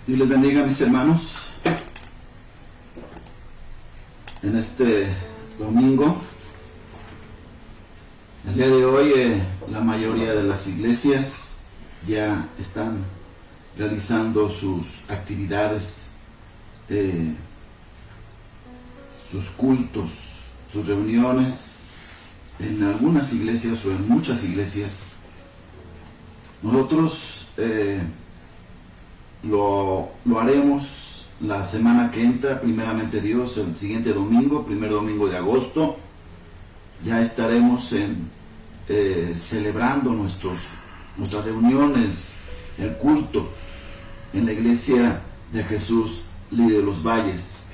Dios les bendiga, mis hermanos, en este domingo. El día de hoy la mayoría de las iglesias ya están realizando sus actividades, sus cultos, sus reuniones. En algunas iglesias o en muchas iglesias nosotros lo haremos la semana que entra, primeramente Dios, el siguiente domingo, primer domingo de agosto. Ya estaremos celebrando nuestras reuniones, el culto en la iglesia de Jesús Lirio de los Valles.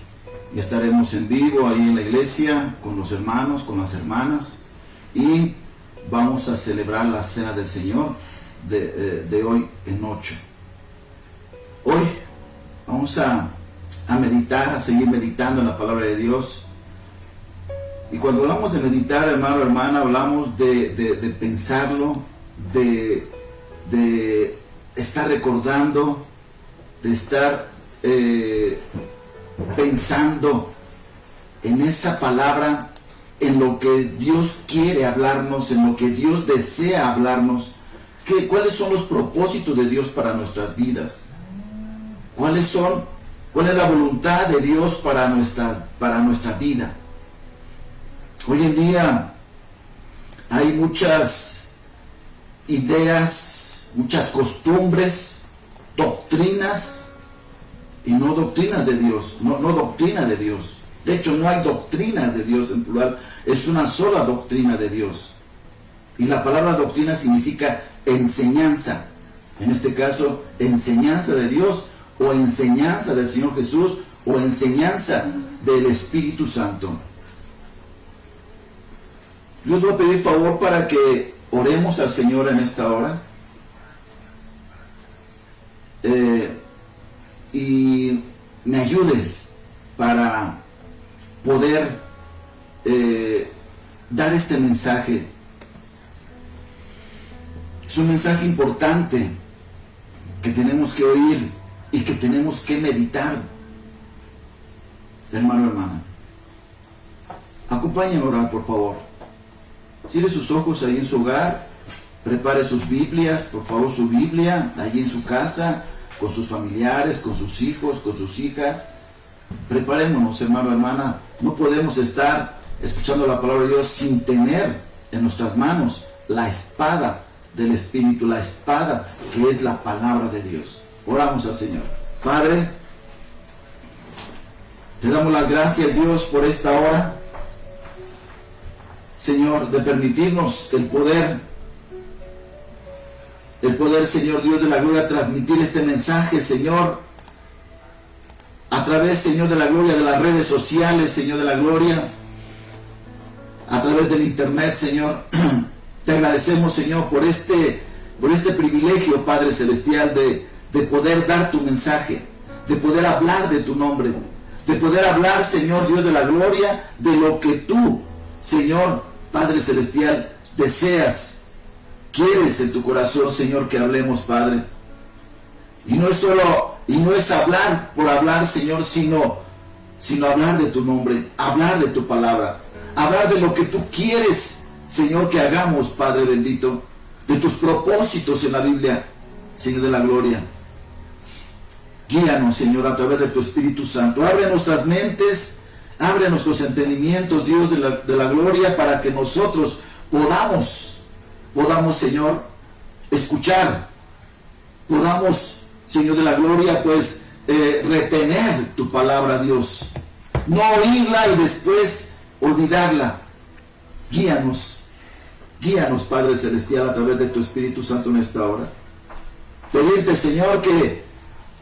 Ya estaremos en vivo ahí en la iglesia con los hermanos, con las hermanas, y vamos a celebrar la cena del Señor de hoy en 8. Hoy vamos a meditar, a seguir meditando en la palabra de Dios. Y cuando hablamos de meditar, hermano, hermana, hablamos de pensarlo, de estar recordando, de estar pensando en esa palabra, en lo que Dios quiere hablarnos, en lo que Dios desea hablarnos, cuáles son los propósitos de Dios para nuestras vidas, cuál es la voluntad de Dios para nuestra vida. Hoy en día hay muchas ideas, muchas costumbres, doctrinas, y no doctrinas de Dios, no doctrina de Dios. De hecho, no hay doctrinas de Dios en plural, es una sola doctrina de Dios. Y la palabra doctrina significa enseñanza. En este caso, enseñanza de Dios, o enseñanza del Señor Jesús, o enseñanza del Espíritu Santo. Yo os voy a pedir favor para que oremos al Señor en esta hora. Y me ayude para poder dar este mensaje. Es un mensaje importante que tenemos que oír y que tenemos que meditar. Hermano, hermana, acompáñenme a orar, por favor. Cierre sus ojos ahí en su hogar, prepare sus Biblias, por favor, su Biblia, allí en su casa, con sus familiares, con sus hijos, con sus hijas. Preparémonos, hermano, hermana. No podemos estar escuchando la palabra de Dios sin tener en nuestras manos la espada del Espíritu, la espada que es la palabra de Dios. Oramos al Señor. Padre, te damos las gracias, Dios, por esta hora, Señor, de permitirnos el poder, Señor Dios de la gloria, transmitir este mensaje, Señor, a través, Señor de la gloria, de las redes sociales, Señor de la gloria, a través del internet, Señor. Te agradecemos, Señor, por este privilegio, Padre Celestial, de poder dar tu mensaje, de poder hablar de tu nombre, de poder hablar, Señor Dios de la gloria, de lo que tú, Señor Padre Celestial, deseas, quieres en tu corazón, Señor, que hablemos, Padre. Y no es hablar por hablar, Señor, sino hablar de tu nombre, hablar de tu palabra, hablar de lo que tú quieres, Señor, que hagamos, Padre bendito, de tus propósitos en la Biblia, Señor de la gloria. Guíanos, Señor, a través de tu Espíritu Santo. Abre nuestras mentes, abre nuestros entendimientos, Dios de la gloria, para que nosotros podamos, Señor, escuchar, podamos, Señor de la gloria, pues retener tu palabra, Dios, no oírla y después olvidarla. Guíanos, Padre Celestial, a través de tu Espíritu Santo en esta hora. Pedirte, Señor, que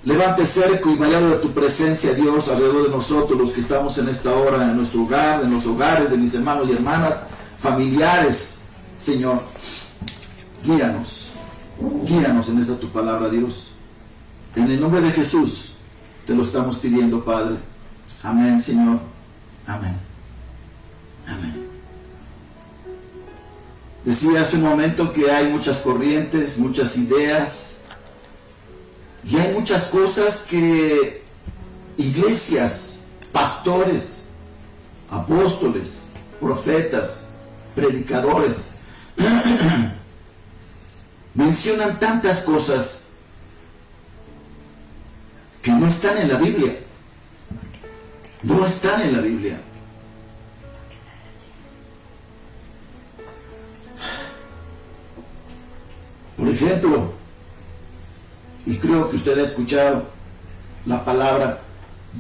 levante cerco y vallado de tu presencia, Dios, alrededor de nosotros, los que estamos en esta hora, en nuestro hogar, en los hogares de mis hermanos y hermanas, familiares, Señor. Guíanos en esta tu palabra, Dios. En el nombre de Jesús te lo estamos pidiendo, Padre. Amén, Señor. Amén. Amén. Decía hace un momento que hay muchas corrientes, muchas ideas, Y hay muchas cosas que iglesias, pastores, apóstoles, profetas, predicadores mencionan tantas cosas que no están en la Biblia. No están en la Biblia. Por ejemplo, y creo que usted ha escuchado la palabra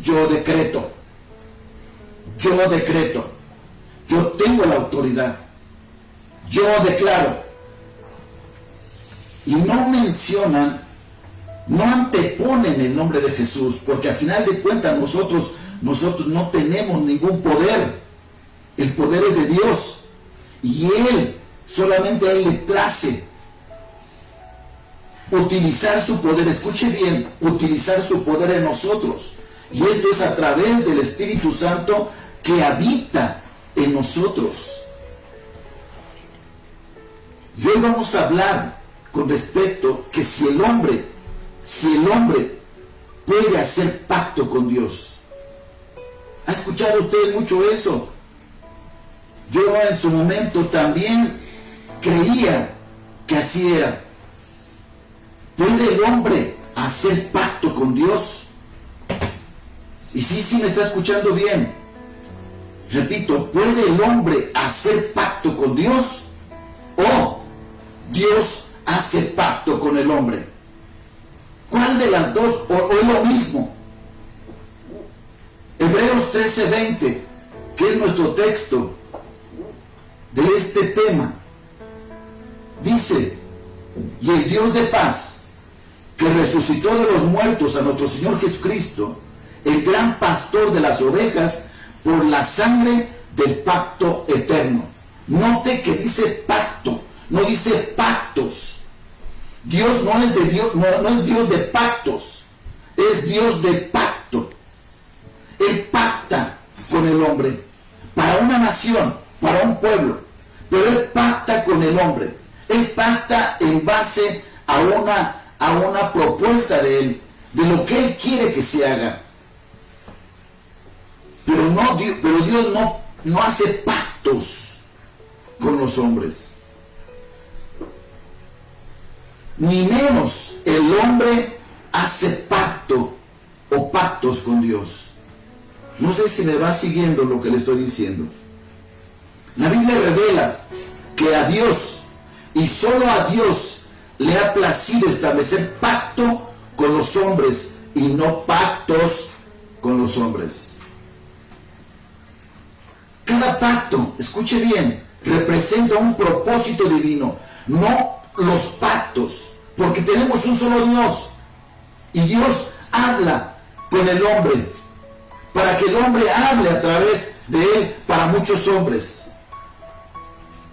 yo decreto. Yo decreto. Yo tengo la autoridad. Yo declaro. Y no mencionan, no anteponen el nombre de Jesús, porque al final de cuentas nosotros no tenemos ningún poder. El poder es de Dios. Y Él, solamente a Él le place utilizar su poder. Escuche bien, utilizar su poder en nosotros. Y esto es a través del Espíritu Santo que habita en nosotros. Y hoy vamos a hablar con respecto que si el hombre puede hacer pacto con Dios. ¿Ha escuchado usted mucho eso? Yo en su momento también creía que así era. ¿Puede el hombre hacer pacto con Dios? Y sí, me está escuchando bien. Repito, ¿puede el hombre hacer pacto con Dios? ¿O Dios hace pacto con el hombre? ¿Cuál de las dos? ¿O es lo mismo? Hebreos 13:20, que es nuestro texto de este tema, dice: y el Dios de paz, que resucitó de los muertos a nuestro Señor Jesucristo, el gran pastor de las ovejas, por la sangre del pacto eterno. Note que dice pacto, no dice pactos. Dios no es de Dios, no es Dios de pactos, es Dios de pacto. Él pacta con el hombre para una nación, para un pueblo, pero Él pacta con el hombre. Él pacta en base a una propuesta de Él, de lo que Él quiere que se haga. Pero Dios no hace pactos con los hombres. Ni menos el hombre hace pacto o pactos con Dios. No sé si me va siguiendo lo que le estoy diciendo. La Biblia revela que a Dios, y solo a Dios, le ha placido establecer pacto con los hombres y no pactos con los hombres. Cada pacto, escuche bien, representa un propósito divino, no los pactos, porque tenemos un solo Dios y Dios habla con el hombre para que el hombre hable a través de él para muchos hombres.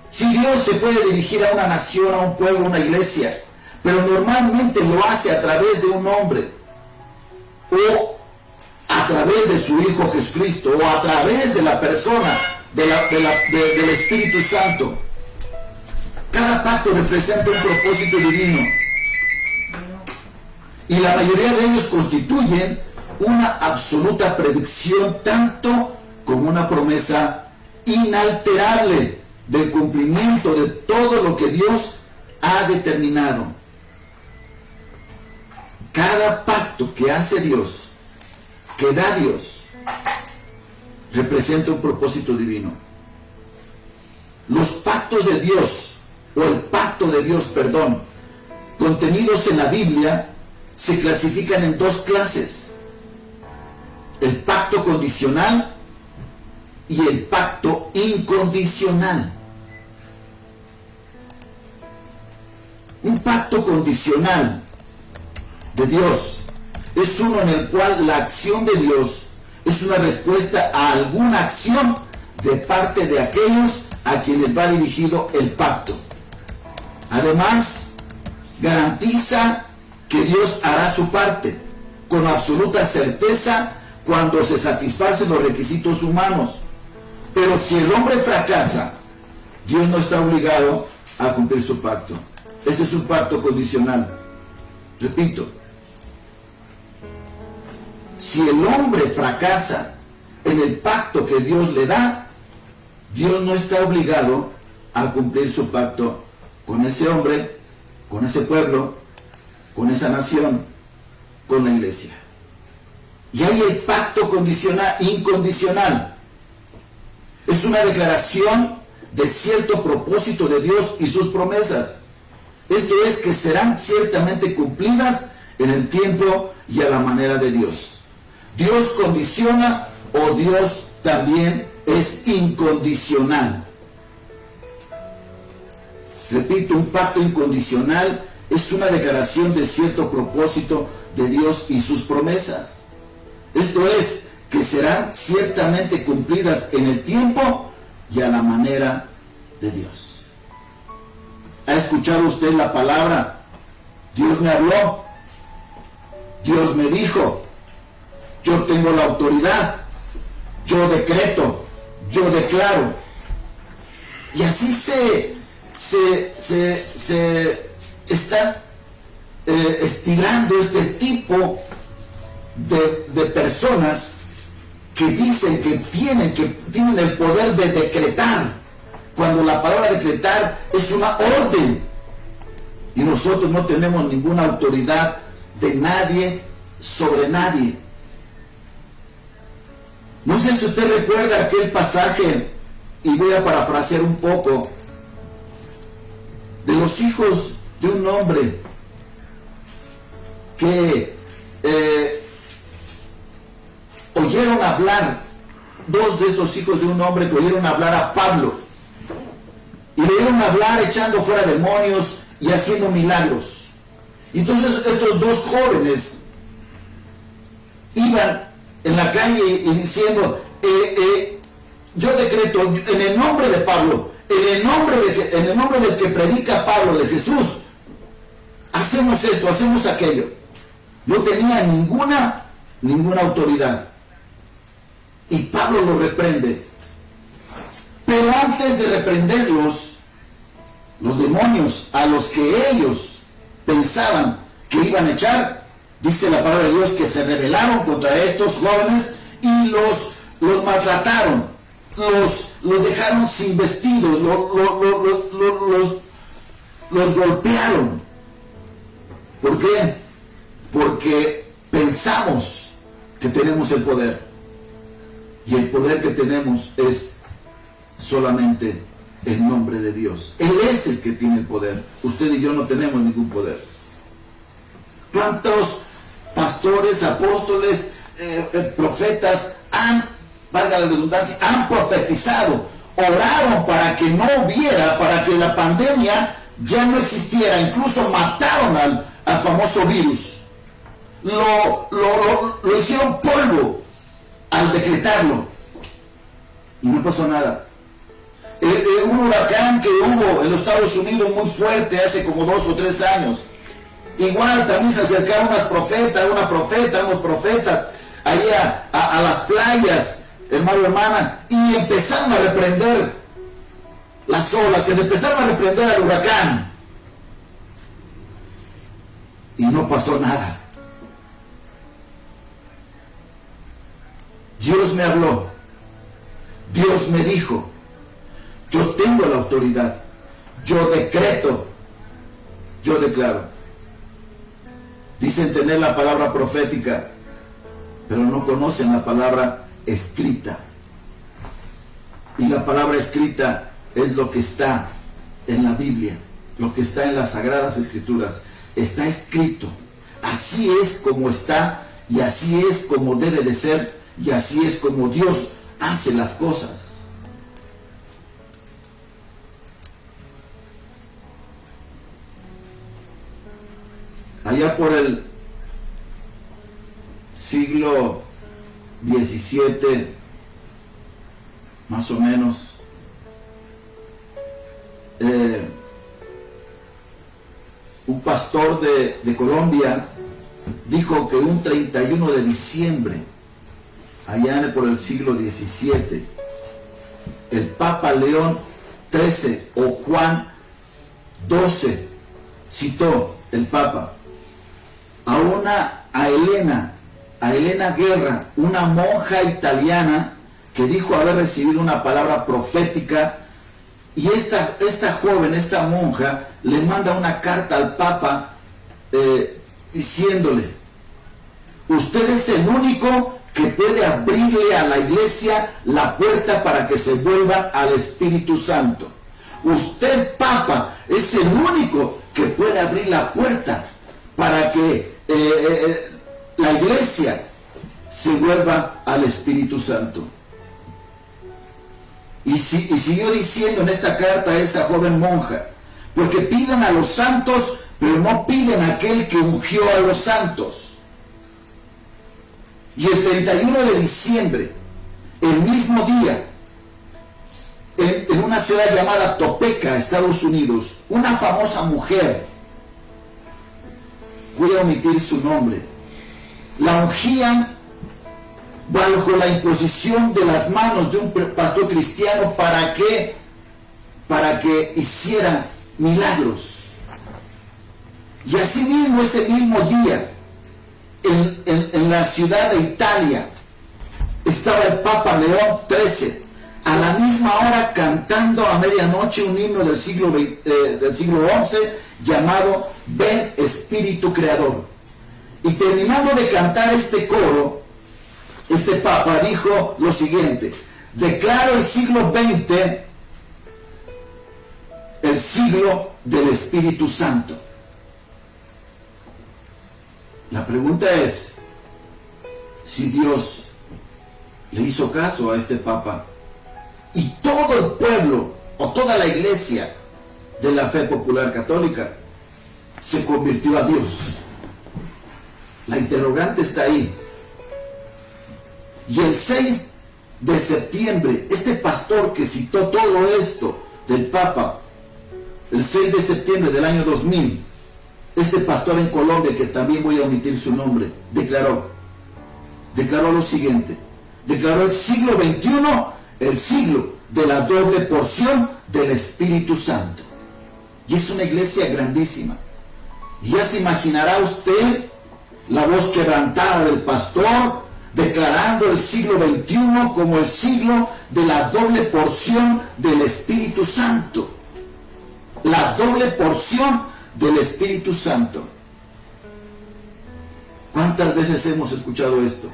Si Dios se puede dirigir a una nación, a un pueblo, a una iglesia, pero normalmente lo hace a través de un hombre, o a través de su Hijo Jesucristo, o a través de la persona del Espíritu Santo. Cada pacto representa un propósito divino, y la mayoría de ellos constituyen una absoluta predicción, tanto como una promesa inalterable del cumplimiento de todo lo que Dios ha determinado. Cada pacto que hace Dios, que da Dios, representa un propósito divino. Los pactos de Dios, o el pacto de Dios, perdón, contenidos en la Biblia, se clasifican en dos clases: el pacto condicional y el pacto incondicional. Un pacto condicional de Dios es uno en el cual la acción de Dios es una respuesta a alguna acción de parte de aquellos a quienes va dirigido el pacto. Además, garantiza que Dios hará su parte con absoluta certeza cuando se satisfacen los requisitos humanos. Pero si el hombre fracasa, Dios no está obligado a cumplir su pacto. Ese es un pacto condicional. Repito, si el hombre fracasa en el pacto que Dios le da, Dios no está obligado a cumplir su pacto con ese hombre, con ese pueblo, con esa nación, con la iglesia. Y hay el pacto incondicional. Es una declaración de cierto propósito de Dios y sus promesas. Esto es que serán ciertamente cumplidas en el tiempo y a la manera de Dios. Dios condiciona o Dios también es incondicional. Repito, un pacto incondicional es una declaración de cierto propósito de Dios y sus promesas. Esto es, que serán ciertamente cumplidas en el tiempo y a la manera de Dios. ¿Ha escuchado usted la palabra? Dios me habló, Dios me dijo, yo tengo la autoridad, yo decreto, yo declaro. Y así se está estirando este tipo de personas que dicen que tienen el poder de decretar, cuando la palabra decretar es una orden, y nosotros no tenemos ninguna autoridad de nadie sobre nadie. No sé si usted recuerda aquel pasaje, y voy a parafrasear un poco, de los hijos de un hombre que oyeron hablar, dos de estos hijos de un hombre que oyeron hablar a Pablo, y le oyeron hablar echando fuera demonios y haciendo milagros. Entonces estos dos jóvenes iban en la calle y diciendo, yo decreto en el nombre de Pablo, en el nombre del que predica Pablo, de Jesús, hacemos esto, hacemos aquello. No tenía ninguna autoridad. Y Pablo los reprende. Pero antes de reprenderlos, los demonios a los que ellos pensaban que iban a echar, dice la palabra de Dios que se rebelaron contra estos jóvenes y los maltrataron, los dejaron sin vestidos, los golpearon. ¿Por qué? Porque pensamos que tenemos el poder. Y el poder que tenemos es solamente el nombre de Dios. Él es el que tiene el poder. Usted y yo no tenemos ningún poder. ¿Cuántos pastores, apóstoles, profetas valga la redundancia, han profetizado, oraron para que no hubiera, para que la pandemia ya no existiera, incluso mataron al famoso virus? Lo hicieron polvo al decretarlo y no pasó nada. Un huracán que hubo en los Estados Unidos muy fuerte hace como 2 o 3 años, igual también se acercaron unos profetas ahí a las playas, hermano, hermana, y empezaron a reprender las olas, se empezaron a reprender al huracán y no pasó nada. Dios me habló, Dios me dijo, yo tengo la autoridad, yo decreto, yo declaro. Dicen tener la palabra profética, pero no conocen la palabra escrita. Y la palabra escrita es lo que está en la Biblia, lo que está en las Sagradas Escrituras. Está escrito. Así es como está, y así es como debe de ser, y así es como Dios hace las cosas. Allá por el siglo XVII, más o menos, un pastor de Colombia dijo que un 31 de diciembre, allá por el siglo XVII, el Papa León XIII o Juan XII, citó el Papa a Helena, a Elena Guerra, una monja italiana que dijo haber recibido una palabra profética, y esta joven, esta monja, le manda una carta al Papa diciéndole: usted es el único que puede abrirle a la iglesia la puerta para que se vuelva al Espíritu Santo. Usted, Papa, es el único que puede abrir la puerta para que la iglesia se vuelva al Espíritu Santo. Y siguió diciendo en esta carta a esa joven monja: porque piden a los santos, pero no piden a aquel que ungió a los santos. Y el 31 de diciembre, el mismo día, en una ciudad llamada Topeka, Estados Unidos, una famosa mujer, voy a omitir su nombre, la ungían bajo la imposición de las manos de un pastor cristiano para que hiciera milagros. Y así mismo, ese mismo día, en la ciudad de Italia, estaba el Papa León XIII a la misma hora cantando a medianoche un himno del siglo XI llamado Ven Espíritu Creador. Y terminando de cantar este coro, este Papa dijo lo siguiente: declaro el siglo XX el siglo del Espíritu Santo. La pregunta es si Dios le hizo caso a este Papa y todo el pueblo o toda la iglesia de la fe popular católica se convirtió a Dios. La interrogante está ahí. Y el 6 de septiembre, este pastor que citó todo esto del Papa, el 6 de septiembre del año 2000, este pastor en Colombia, que también voy a omitir su nombre, declaró lo siguiente: declaró el siglo XXI el siglo de la doble porción del Espíritu Santo. Y es una iglesia grandísima. Y ya se imaginará usted la voz quebrantada del pastor declarando el siglo XXI como el siglo de la doble porción del Espíritu Santo. La doble porción del Espíritu Santo. ¿Cuántas veces hemos escuchado esto?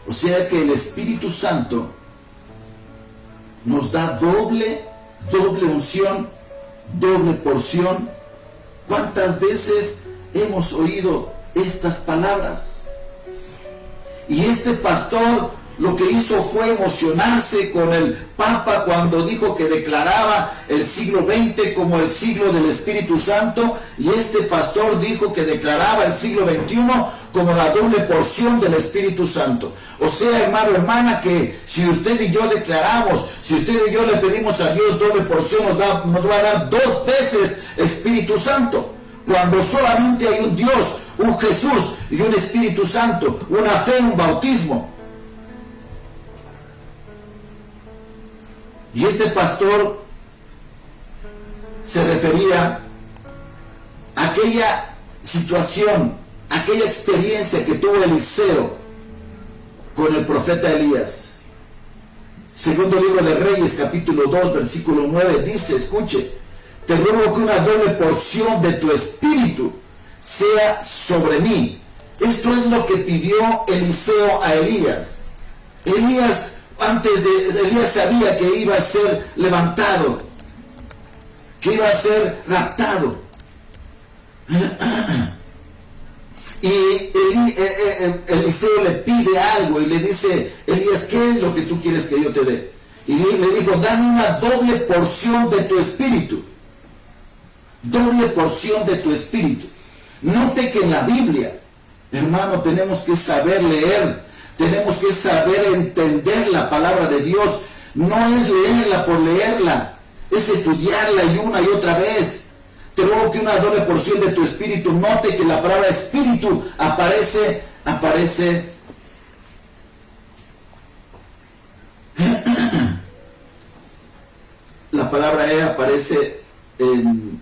O sea que el Espíritu Santo nos da doble unción, doble porción. ¿Cuántas veces hemos oído estas palabras? Y este pastor lo que hizo fue emocionarse con el Papa cuando dijo que declaraba el siglo XX como el siglo del Espíritu Santo, y este pastor dijo que declaraba el siglo XXI como la doble porción del Espíritu Santo. O sea, hermano, hermana, que si usted y yo declaramos, si usted y yo le pedimos a Dios doble porción, nos va a dar 2 veces Espíritu Santo. Cuando solamente hay un Dios, un Jesús y un Espíritu Santo, una fe, un bautismo. Y este pastor se refería a aquella situación, aquella experiencia que tuvo Eliseo con el profeta Elías. Segundo libro de Reyes, capítulo 2, versículo 9, dice, escuche: te ruego que una doble porción de tu espíritu sea sobre mí. Esto es lo que pidió Eliseo a Elías. Elías sabía que iba a ser levantado, que iba a ser raptado. Y Eliseo le pide algo y le dice: Elías, ¿qué es lo que tú quieres que yo te dé? Y le dijo: dame una doble porción de tu espíritu. Doble porción de tu espíritu. Note que en la Biblia, hermano, tenemos que saber leer, tenemos que saber entender la palabra de Dios. No es leerla por leerla, es estudiarla y una y otra vez. Te ruego que una doble porción de tu espíritu. Note que la palabra espíritu aparece la palabra aparece en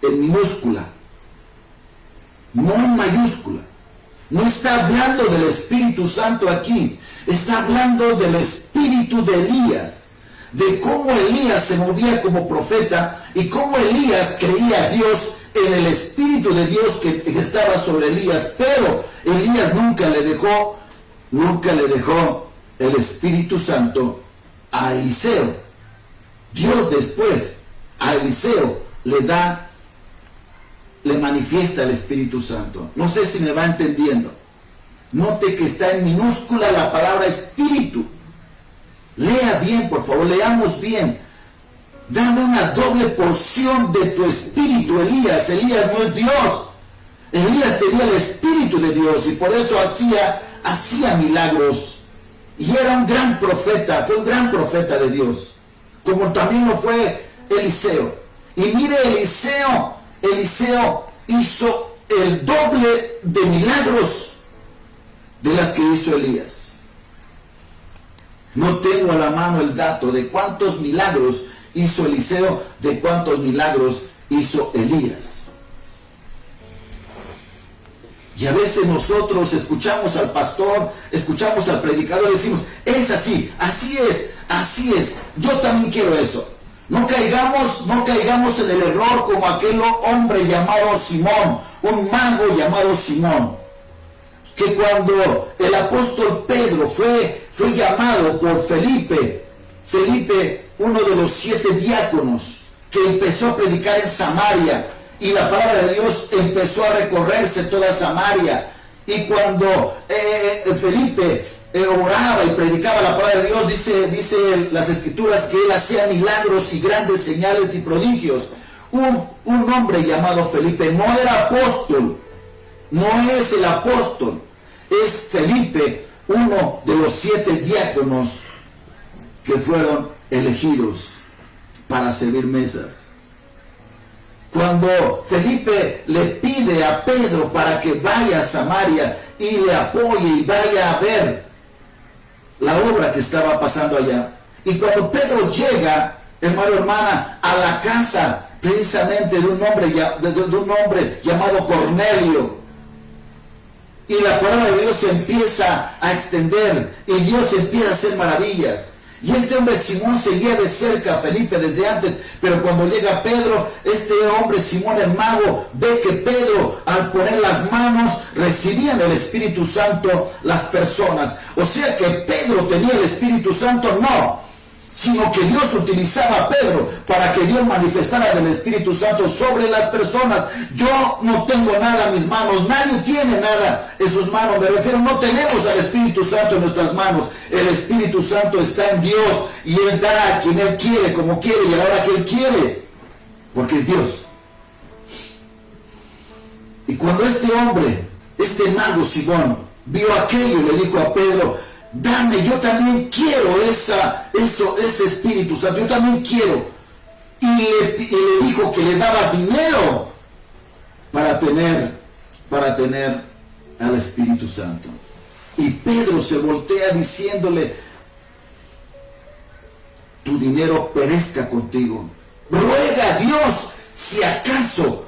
minúscula, no en mayúscula. No está hablando del Espíritu Santo aquí, está hablando del espíritu de Elías, de cómo Elías se movía como profeta y cómo Elías creía a Dios en el Espíritu de Dios que estaba sobre Elías, pero Elías nunca le dejó el Espíritu Santo a Eliseo. Dios después a Eliseo le manifiesta el Espíritu Santo. No sé si me va entendiendo. Note que está en minúscula la palabra espíritu. Lea bien, por favor, leamos bien. Dame una doble porción de tu espíritu, Elías. Elías no es Dios. Elías tenía el Espíritu de Dios y por eso hacía milagros. Y era un gran profeta, fue un gran profeta de Dios. Como también lo fue Eliseo. Y mire, Eliseo hizo el doble de milagros de las que hizo Elías. No tengo a la mano el dato de cuántos milagros hizo Eliseo, de cuántos milagros hizo Elías. Y a veces nosotros escuchamos al pastor, escuchamos al predicador y decimos, es así, así es, yo también quiero eso. No caigamos en el error como aquel hombre llamado Simón, un mago llamado Simón, que cuando el apóstol Pedro fue llamado por Felipe, uno de los 7 diáconos, que empezó a predicar en Samaria, y la palabra de Dios empezó a recorrerse toda Samaria, y cuando Felipe oraba y predicaba la palabra de Dios, dice las escrituras que él hacía milagros y grandes señales y prodigios. Un hombre llamado Felipe no era apóstol, no es el apóstol, es Felipe, uno de los 7 diáconos que fueron elegidos para servir mesas. Cuando Felipe le pide a Pedro para que vaya a Samaria y le apoye y vaya a ver la obra que estaba pasando allá. Y cuando Pedro llega, hermano, hermana, a la casa precisamente de un hombre llamado Cornelio, y la palabra de Dios se empieza a extender y Dios empieza a hacer maravillas. Y este hombre Simón seguía de cerca a Felipe desde antes, pero cuando llega Pedro, este hombre Simón el mago ve que Pedro, al poner las manos, recibían el Espíritu Santo las personas. O sea que Pedro tenía el Espíritu Santo, no, sino que Dios utilizaba a Pedro para que Dios manifestara del Espíritu Santo sobre las personas. Yo no tengo nada en mis manos, nadie tiene nada en sus manos, me refiero, no tenemos al Espíritu Santo en nuestras manos. El Espíritu Santo está en Dios y Él da a quien Él quiere, como quiere y a la hora que Él quiere, porque es Dios. Y cuando este hombre, este mago Simón, vio aquello y le dijo a Pedro, dame, yo también quiero ese Espíritu Santo, yo también quiero. Y le dijo que le daba dinero para tener al Espíritu Santo. Y Pedro se voltea diciéndole, tu dinero perezca contigo. Ruega a Dios si acaso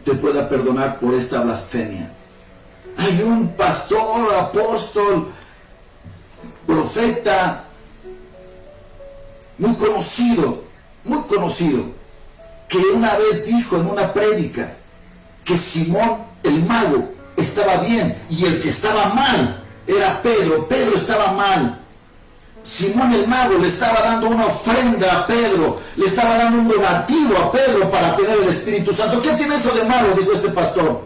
te pueda perdonar por esta blasfemia. Hay un pastor, apóstol, profeta, muy conocido, que una vez dijo en una prédica que Simón el mago estaba bien y el que estaba mal era Pedro. Pedro estaba mal. Simón el mago le estaba dando una ofrenda a Pedro, le estaba dando un donativo a Pedro para tener el Espíritu Santo. ¿Qué tiene eso de malo?, dijo este pastor.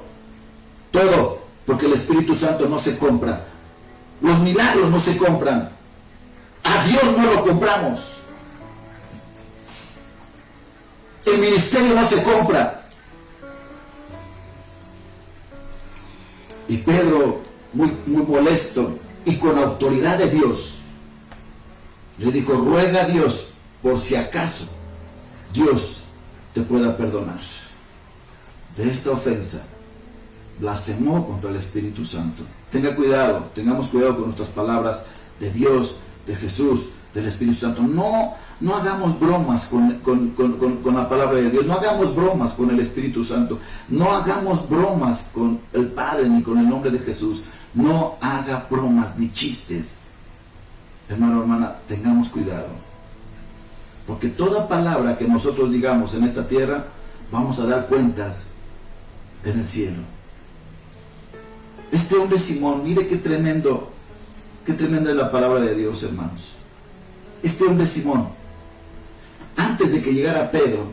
Todo. Porque el Espíritu Santo no se compra. Los milagros no se compran. A Dios no lo compramos. El ministerio no se compra. Y Pedro, muy molesto y con autoridad de Dios, le dijo, ruega a Dios por si acaso Dios te pueda perdonar de esta ofensa. Blasfemó contra el Espíritu Santo. Tengamos cuidado con nuestras palabras de Dios, de Jesús, del Espíritu Santo. No no hagamos bromas con la palabra de Dios, no hagamos bromas con el Espíritu Santo, no hagamos bromas con el Padre ni con el nombre de Jesús. No haga bromas ni chistes. Hermano, hermana, tengamos cuidado. Porque toda palabra que nosotros digamos en esta tierra, vamos a dar cuentas en el cielo. Este hombre Simón, mire qué tremenda es la palabra de Dios, hermanos. Este hombre Simón, antes de que llegara Pedro,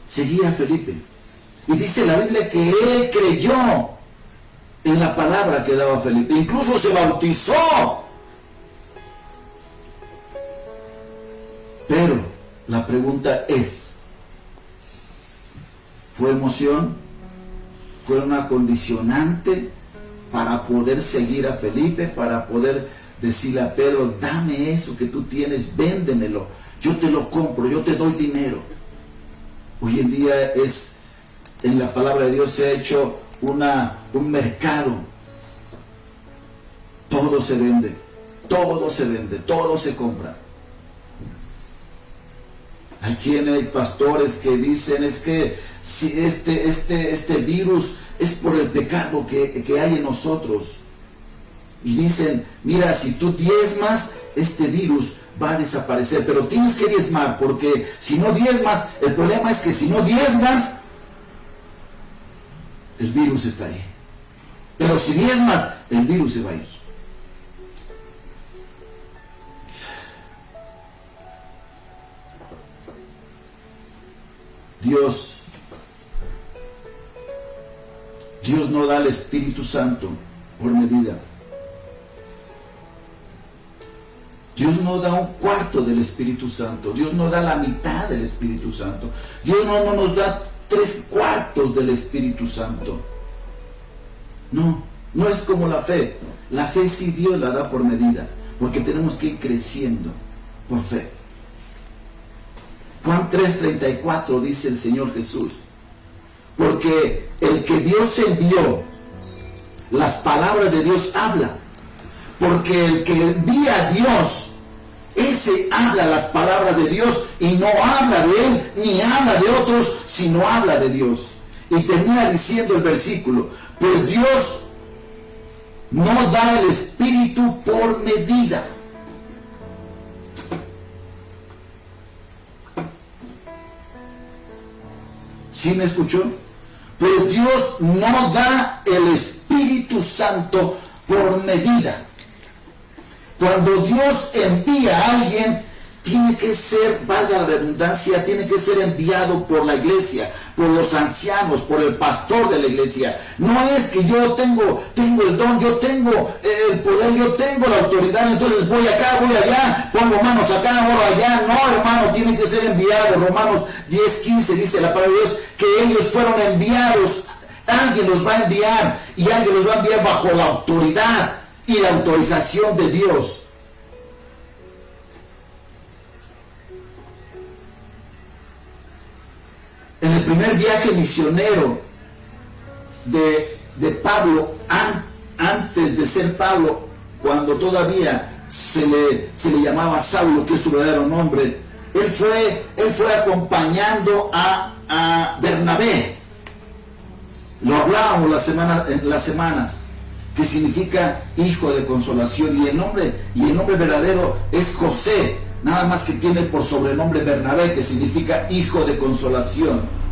seguía a Felipe. Y dice la Biblia que él creyó en la palabra que daba Felipe. Incluso se bautizó. Pero la pregunta es, ¿fue emoción? ¿Fue una condicionante para poder seguir a Felipe? Para poder decirle a Pedro, dame eso que tú tienes, véndemelo, yo te lo compro, yo te doy dinero. Hoy en día en la palabra de Dios se ha hecho un mercado. Todo se vende, todo se compra. Hay pastores que dicen, es que si este virus es por el pecado que hay en nosotros. Y dicen, mira, si tú diezmas, este virus va a desaparecer. Pero tienes que diezmar, porque si no diezmas, el problema es que si no diezmas, el virus está ahí. Pero si diezmas, el virus se va a ir. Dios no da el Espíritu Santo por medida. Dios no da un cuarto del Espíritu Santo. Dios no da la mitad del Espíritu Santo. Dios no nos da 3/4 del Espíritu Santo. No es como la fe. La fe sí Dios la da por medida, porque tenemos que ir creciendo por fe. Juan 3:34 dice el Señor Jesús, porque el que Dios envió, las palabras de Dios habla, porque el que envía a Dios, ese habla las palabras de Dios y no habla de él ni habla de otros, sino habla de Dios. Y termina diciendo el versículo, pues Dios no da el Espíritu por medida. ¿Sí me escuchó? Pues Dios no da el Espíritu Santo por medida. Cuando Dios envía a alguien, tiene que ser, valga la redundancia, tiene que ser enviado por la iglesia, por los ancianos, por el pastor de la iglesia. No es que yo tengo el don, yo tengo el poder, yo tengo la autoridad, entonces voy acá, voy allá, pongo manos acá, oro allá. No, hermano, tiene que ser enviado. Romanos 10:15 dice la palabra de Dios que ellos fueron enviados. Alguien los va a enviar y alguien los va a enviar bajo la autoridad y la autorización de Dios. En el primer viaje misionero de Pablo, antes de ser Pablo, cuando todavía se le llamaba Saulo, que es su verdadero nombre, él fue acompañando a Bernabé. Lo hablábamos las semanas, que significa hijo de consolación, y el nombre verdadero es José, nada más que tiene por sobrenombre Bernabé, que significa hijo de consolación.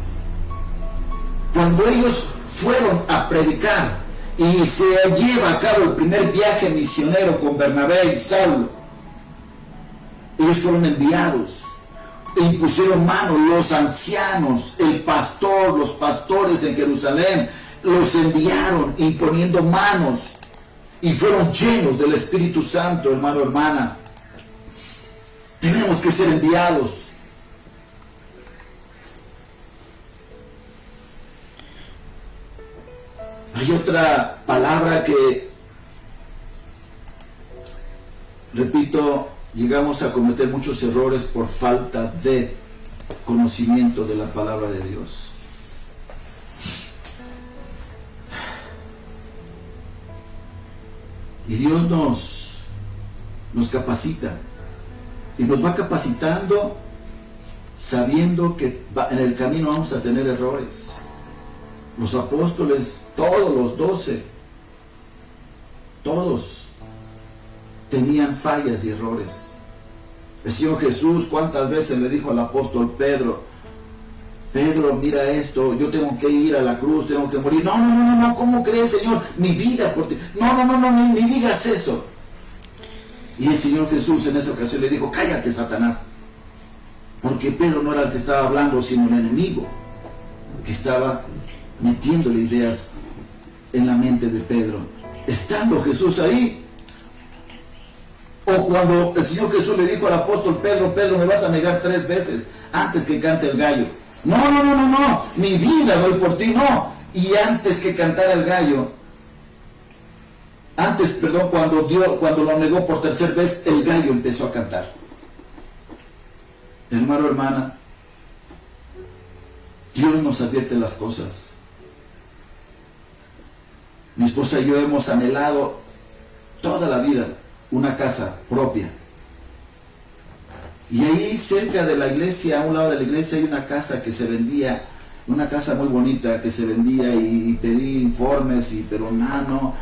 Cuando ellos fueron a predicar y se lleva a cabo el primer viaje misionero con Bernabé y Saulo, ellos fueron enviados e impusieron manos, los ancianos, el pastor, los pastores en Jerusalén, los enviaron imponiendo manos y fueron llenos del Espíritu Santo, hermano, hermana. Tenemos que ser enviados. Hay otra palabra que, repito, llegamos a cometer muchos errores por falta de conocimiento de la palabra de Dios. Y Dios nos capacita Y nos va capacitando sabiendo que en el camino vamos a tener errores. Los apóstoles, todos los 12, todos tenían fallas y errores. El Señor Jesús, ¿cuántas veces le dijo al apóstol Pedro: Pedro, mira esto, yo tengo que ir a la cruz, tengo que morir? No, ¿cómo crees, Señor? Mi vida por ti. No, ni digas eso. Y el Señor Jesús en esa ocasión le dijo: cállate, Satanás. Porque Pedro no era el que estaba hablando, sino el enemigo, que estaba metiéndole ideas en la mente de Pedro. Estando Jesús ahí, o cuando el Señor Jesús le dijo al apóstol Pedro: Pedro, me vas a negar 3 veces antes que cante el gallo. No, mi vida doy por ti, no. Y antes que cantara el gallo, cuando lo negó por 3.ª vez, el gallo empezó a cantar. Hermano, hermana, Dios nos advierte las cosas. Mi esposa y yo hemos anhelado toda la vida una casa propia. Y ahí cerca de la iglesia, a un lado de la iglesia, hay una casa que se vendía, una casa muy bonita que se vendía, y pedí informes, pero no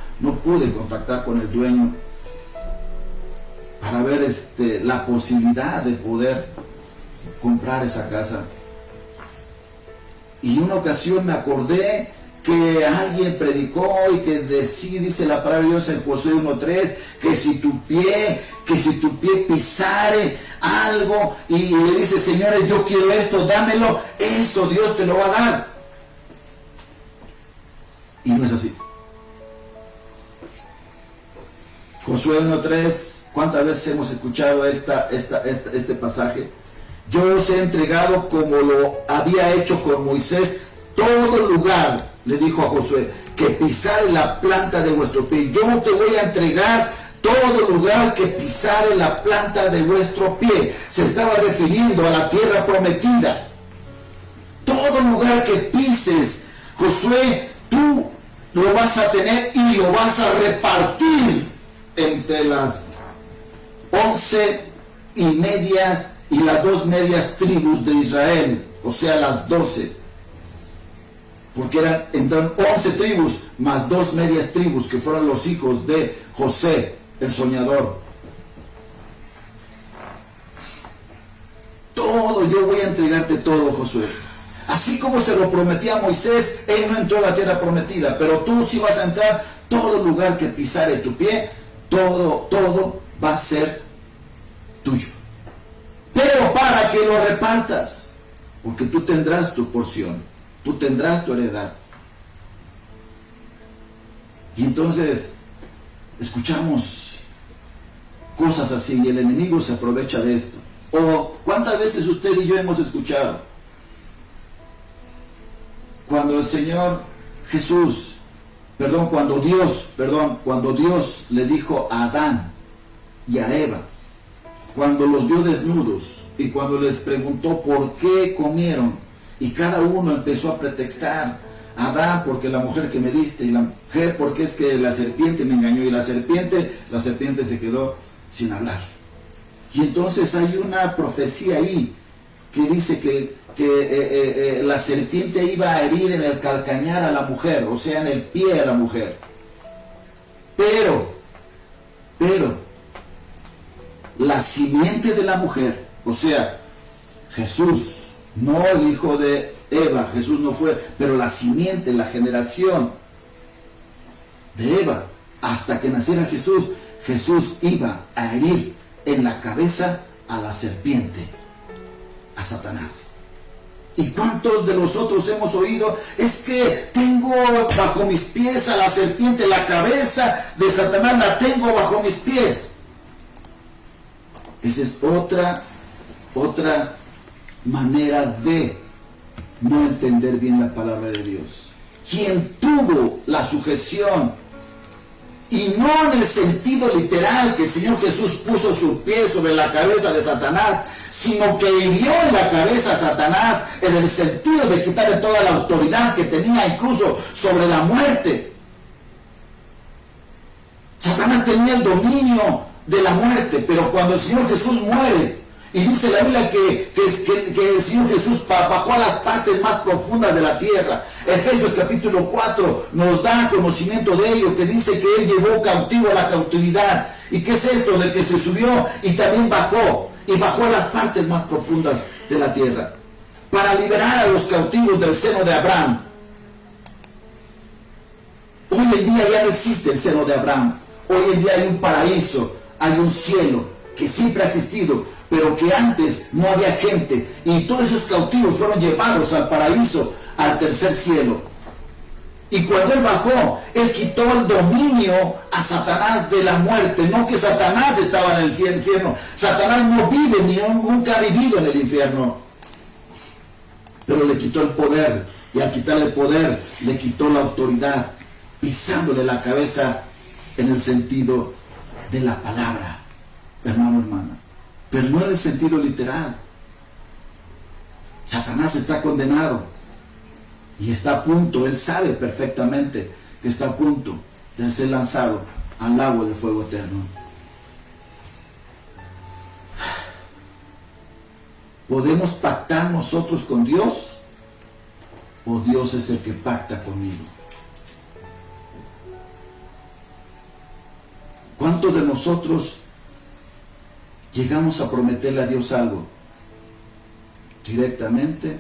pude contactar con el dueño para ver la posibilidad de poder comprar esa casa. Y una ocasión me acordé que alguien predicó y que dice la palabra de Dios en Josué 1:3, que si tu pie pisare algo y le dice: Señores, yo quiero esto, dámelo, eso Dios te lo va a dar. Y no es así. Josué 1:3, ¿cuántas veces hemos escuchado este pasaje? Yo os he entregado, como lo había hecho con Moisés, todo lugar, le dijo a Josué, que pisare la planta de vuestro pie. Yo te voy a entregar todo lugar que pisare la planta de vuestro pie. Se estaba refiriendo a la tierra prometida. Todo lugar que pises, Josué, tú lo vas a tener y lo vas a repartir entre las 11.5 y las 2 medias tribus de Israel, o sea, las 12. Porque entraron 11 tribus más 2 medias tribus, que fueron los hijos de José, el soñador. Todo, yo voy a entregarte todo, Josué. Así como se lo prometía a Moisés, él no entró a la tierra prometida, pero tú sí vas a entrar. Todo lugar que pisare tu pie, todo va a ser tuyo. Pero para que lo repartas, porque tú tendrás tu porción, tú tendrás tu heredad. Y entonces escuchamos cosas así y el enemigo se aprovecha de esto. O ¿cuántas veces usted y yo hemos escuchado cuando el Señor Jesús, cuando Dios le dijo a Adán y a Eva, cuando los vio desnudos y cuando les preguntó por qué comieron, y cada uno empezó a pretextar: Adán, porque la mujer que me diste, y la mujer porque es que la serpiente me engañó, y la serpiente se quedó sin hablar. Y entonces hay una profecía ahí que dice que la serpiente iba a herir en el calcañar a la mujer, o sea, en el pie a la mujer. Pero la simiente de la mujer, o sea, Jesús, no el hijo de Eva, Jesús no fue, pero la simiente, la generación de Eva, hasta que naciera Jesús, Jesús iba a herir en la cabeza a la serpiente, a Satanás. ¿Y cuántos de nosotros hemos oído? Es que tengo bajo mis pies a la serpiente, la cabeza de Satanás la tengo bajo mis pies. Esa es otra manera de no entender bien la palabra de Dios. Quien tuvo la sujeción, y no en el sentido literal que el Señor Jesús puso su pie sobre la cabeza de Satanás, sino que hirió en la cabeza a Satanás en el sentido de quitarle toda la autoridad que tenía incluso sobre la muerte. Satanás tenía el dominio de la muerte, pero cuando el Señor Jesús muere, Y dice la Biblia que el Señor Jesús bajó a las partes más profundas de la tierra. Efesios capítulo 4 nos da conocimiento de ello, que dice que Él llevó cautivo a la cautividad. ¿Y qué es esto? De que se subió y también bajó. Y bajó a las partes más profundas de la tierra. Para liberar a los cautivos del seno de Abraham. Hoy en día ya no existe el seno de Abraham. Hoy en día hay un paraíso, hay un cielo que siempre ha existido, pero que antes no había gente, y todos esos cautivos fueron llevados al paraíso, al tercer cielo. Y cuando Él bajó, Él quitó el dominio a Satanás de la muerte. No que Satanás estaba en el infierno. Satanás no vive, ni nunca ha vivido en el infierno. Pero le quitó el poder, y al quitarle el poder, le quitó la autoridad, pisándole la cabeza en el sentido de la palabra, hermano, hermana. Pero no en el sentido literal. Satanás está condenado y está a punto, él sabe perfectamente que está a punto de ser lanzado al lago de fuego eterno. ¿Podemos pactar nosotros con Dios? ¿O Dios es el que pacta conmigo? ¿Cuántos de nosotros llegamos a prometerle a Dios algo? Directamente,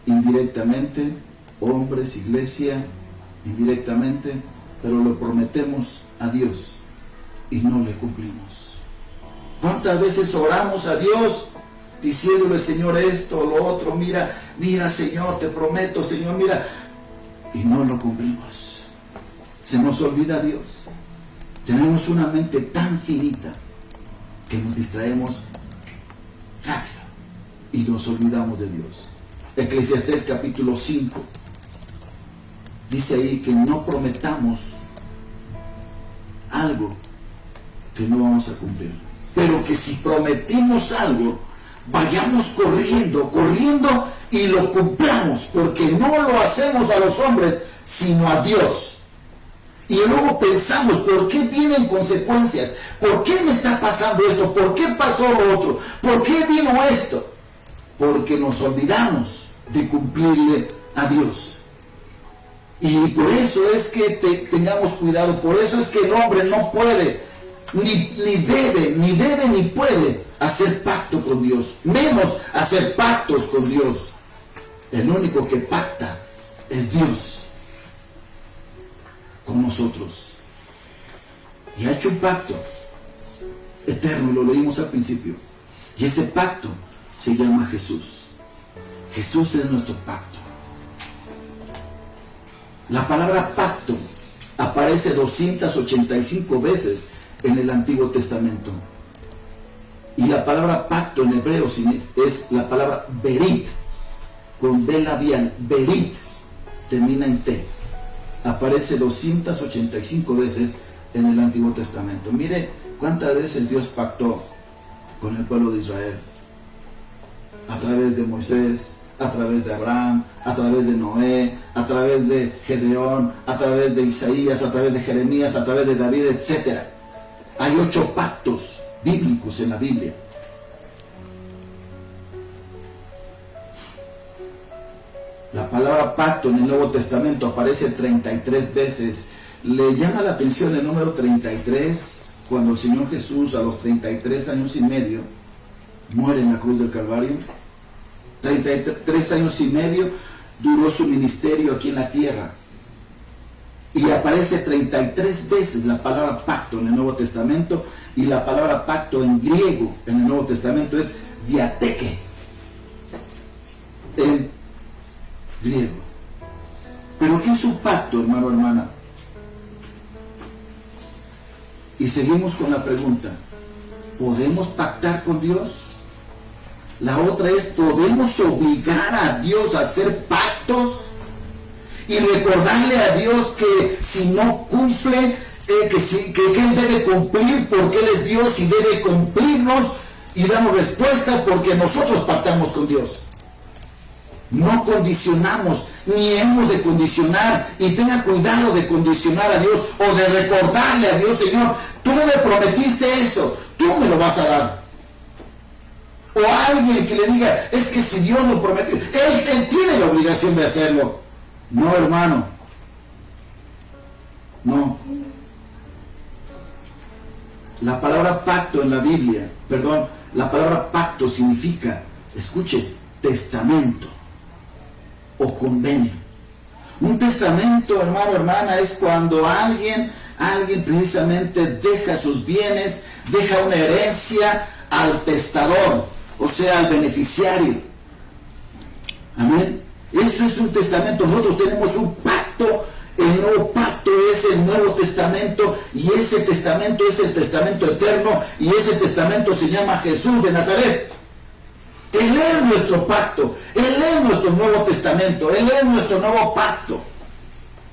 indirectamente, hombres, iglesia, indirectamente, pero lo prometemos a Dios y no le cumplimos. ¿Cuántas veces oramos a Dios diciéndole, Señor, esto o lo otro, mira, Señor, te prometo, Señor, mira, y no lo cumplimos? Se nos olvida Dios. Tenemos una mente tan finita que nos distraemos rápido y nos olvidamos de Dios. Eclesiastés capítulo 5 dice ahí que no prometamos algo que no vamos a cumplir, pero que si prometimos algo, vayamos corriendo y lo cumplamos, porque no lo hacemos a los hombres sino a Dios. Y luego pensamos, ¿por qué vienen consecuencias? ¿Por qué me está pasando esto? ¿Por qué pasó lo otro? ¿Por qué vino esto? Porque nos olvidamos de cumplirle a Dios. Y por eso es que tengamos cuidado. Por eso es que el hombre no puede, ni debe ni puede hacer pacto con Dios. Menos hacer pactos con Dios. El único que pacta es Dios con nosotros, y ha hecho un pacto eterno, lo leímos al principio, y ese pacto se llama Jesús. Jesús es nuestro pacto. La palabra pacto aparece 285 veces en el Antiguo Testamento, y la palabra pacto en hebreo es la palabra berit, con B labial. Berit termina en T. Aparece 285 veces en el Antiguo Testamento. Mire cuántas veces Dios pactó con el pueblo de Israel. A través de Moisés, a través de Abraham, a través de Noé, a través de Gedeón, a través de Isaías, a través de Jeremías, a través de David, etc. Hay 8 pactos bíblicos en la Biblia. La palabra pacto en el Nuevo Testamento aparece 33 veces. Le llama la atención el número 33, cuando el Señor Jesús a los 33 años y medio muere en la cruz del Calvario. 33 años y medio duró su ministerio aquí en la tierra. Y aparece 33 veces la palabra pacto en el Nuevo Testamento, y la palabra pacto en griego en el Nuevo Testamento es diateke. En griego. Pero ¿qué es un pacto, hermano, hermana? Y seguimos con la pregunta: ¿podemos pactar con Dios? La otra es: ¿podemos obligar a Dios a hacer pactos? Y recordarle a Dios que si no cumple, que Él debe cumplir porque Él es Dios y debe cumplirnos, y damos respuesta porque nosotros pactamos con Dios. No condicionamos, ni hemos de condicionar, y tenga cuidado de condicionar a Dios o de recordarle a Dios: Señor, tú me prometiste eso, tú me lo vas a dar. o alguien que le diga, es que si Dios lo prometió, él tiene la obligación de hacerlo. No, hermano. No. La palabra pacto en la Biblia, la palabra pacto significa, escuche, testamento o convenio. Un testamento, hermano, hermana, es cuando alguien precisamente deja sus bienes, deja una herencia al testador, o sea, al beneficiario. Amén. Eso es un testamento. Nosotros tenemos un pacto. El nuevo pacto es el Nuevo Testamento, y ese testamento es el testamento eterno, y ese testamento se llama Jesús de Nazaret. Él es nuestro pacto, Él es nuestro Nuevo Testamento, Él es nuestro nuevo pacto.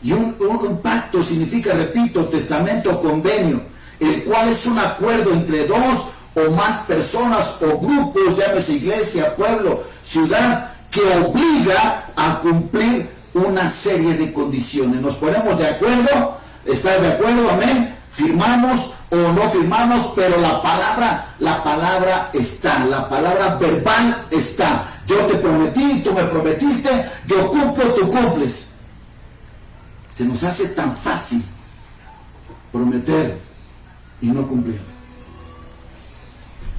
Y un pacto significa, repito, testamento o convenio, el cual es un acuerdo entre dos o más personas o grupos, llámese iglesia, pueblo, ciudad, que obliga a cumplir una serie de condiciones. Nos ponemos de acuerdo, ¿estás de acuerdo? Amén. Firmamos o no firmamos, pero la palabra está, la palabra verbal está. Yo te prometí, tú me prometiste, yo cumplo, tú cumples. Se nos hace tan fácil prometer y no cumplir.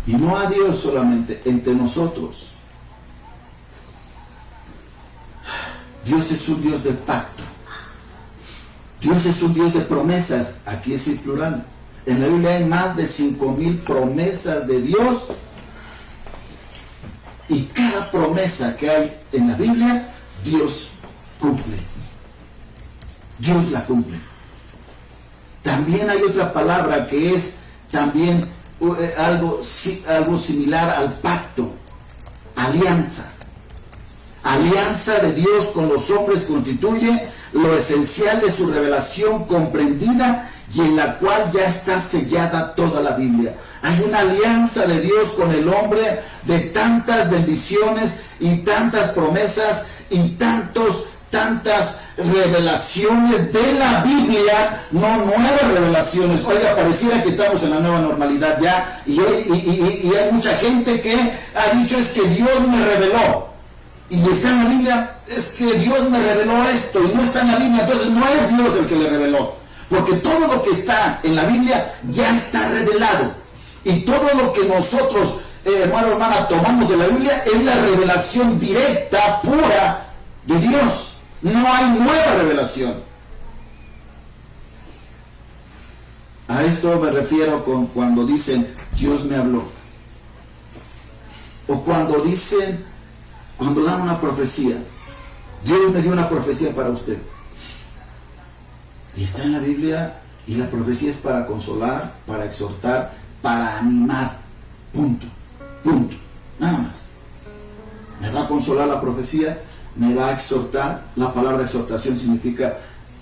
Y no a Dios solamente, entre nosotros. Dios es un Dios de pacto. Dios es un Dios de promesas. Aquí es el plural. En la Biblia hay más de 5,000 promesas de Dios. Y cada promesa que hay en la Biblia, Dios cumple. Dios la cumple. También hay otra palabra que es también algo similar al pacto. Alianza. Alianza de Dios con los hombres constituye lo esencial de su revelación comprendida y en la cual ya está sellada toda la Biblia. Hay una alianza de Dios con el hombre de tantas bendiciones y tantas promesas y tantas revelaciones de la Biblia, no nuevas revelaciones. Oiga, pareciera que estamos en la nueva normalidad ya, y hay mucha gente que ha dicho, es que Dios me reveló. Y está en la Biblia, es que Dios me reveló esto, y no está en la Biblia, entonces no es Dios el que le reveló, porque todo lo que está en la Biblia ya está revelado, y todo lo que nosotros, hermano, hermana, tomamos de la Biblia es la revelación directa, pura de Dios. No hay nueva revelación. A esto me refiero con cuando dicen Dios me habló, o cuando dicen, cuando dan una profecía, Dios me dio una profecía para usted. Y está en la Biblia, y la profecía es para consolar, para exhortar, para animar. Punto. Nada más. Me va a consolar la profecía, me va a exhortar. La palabra exhortación significa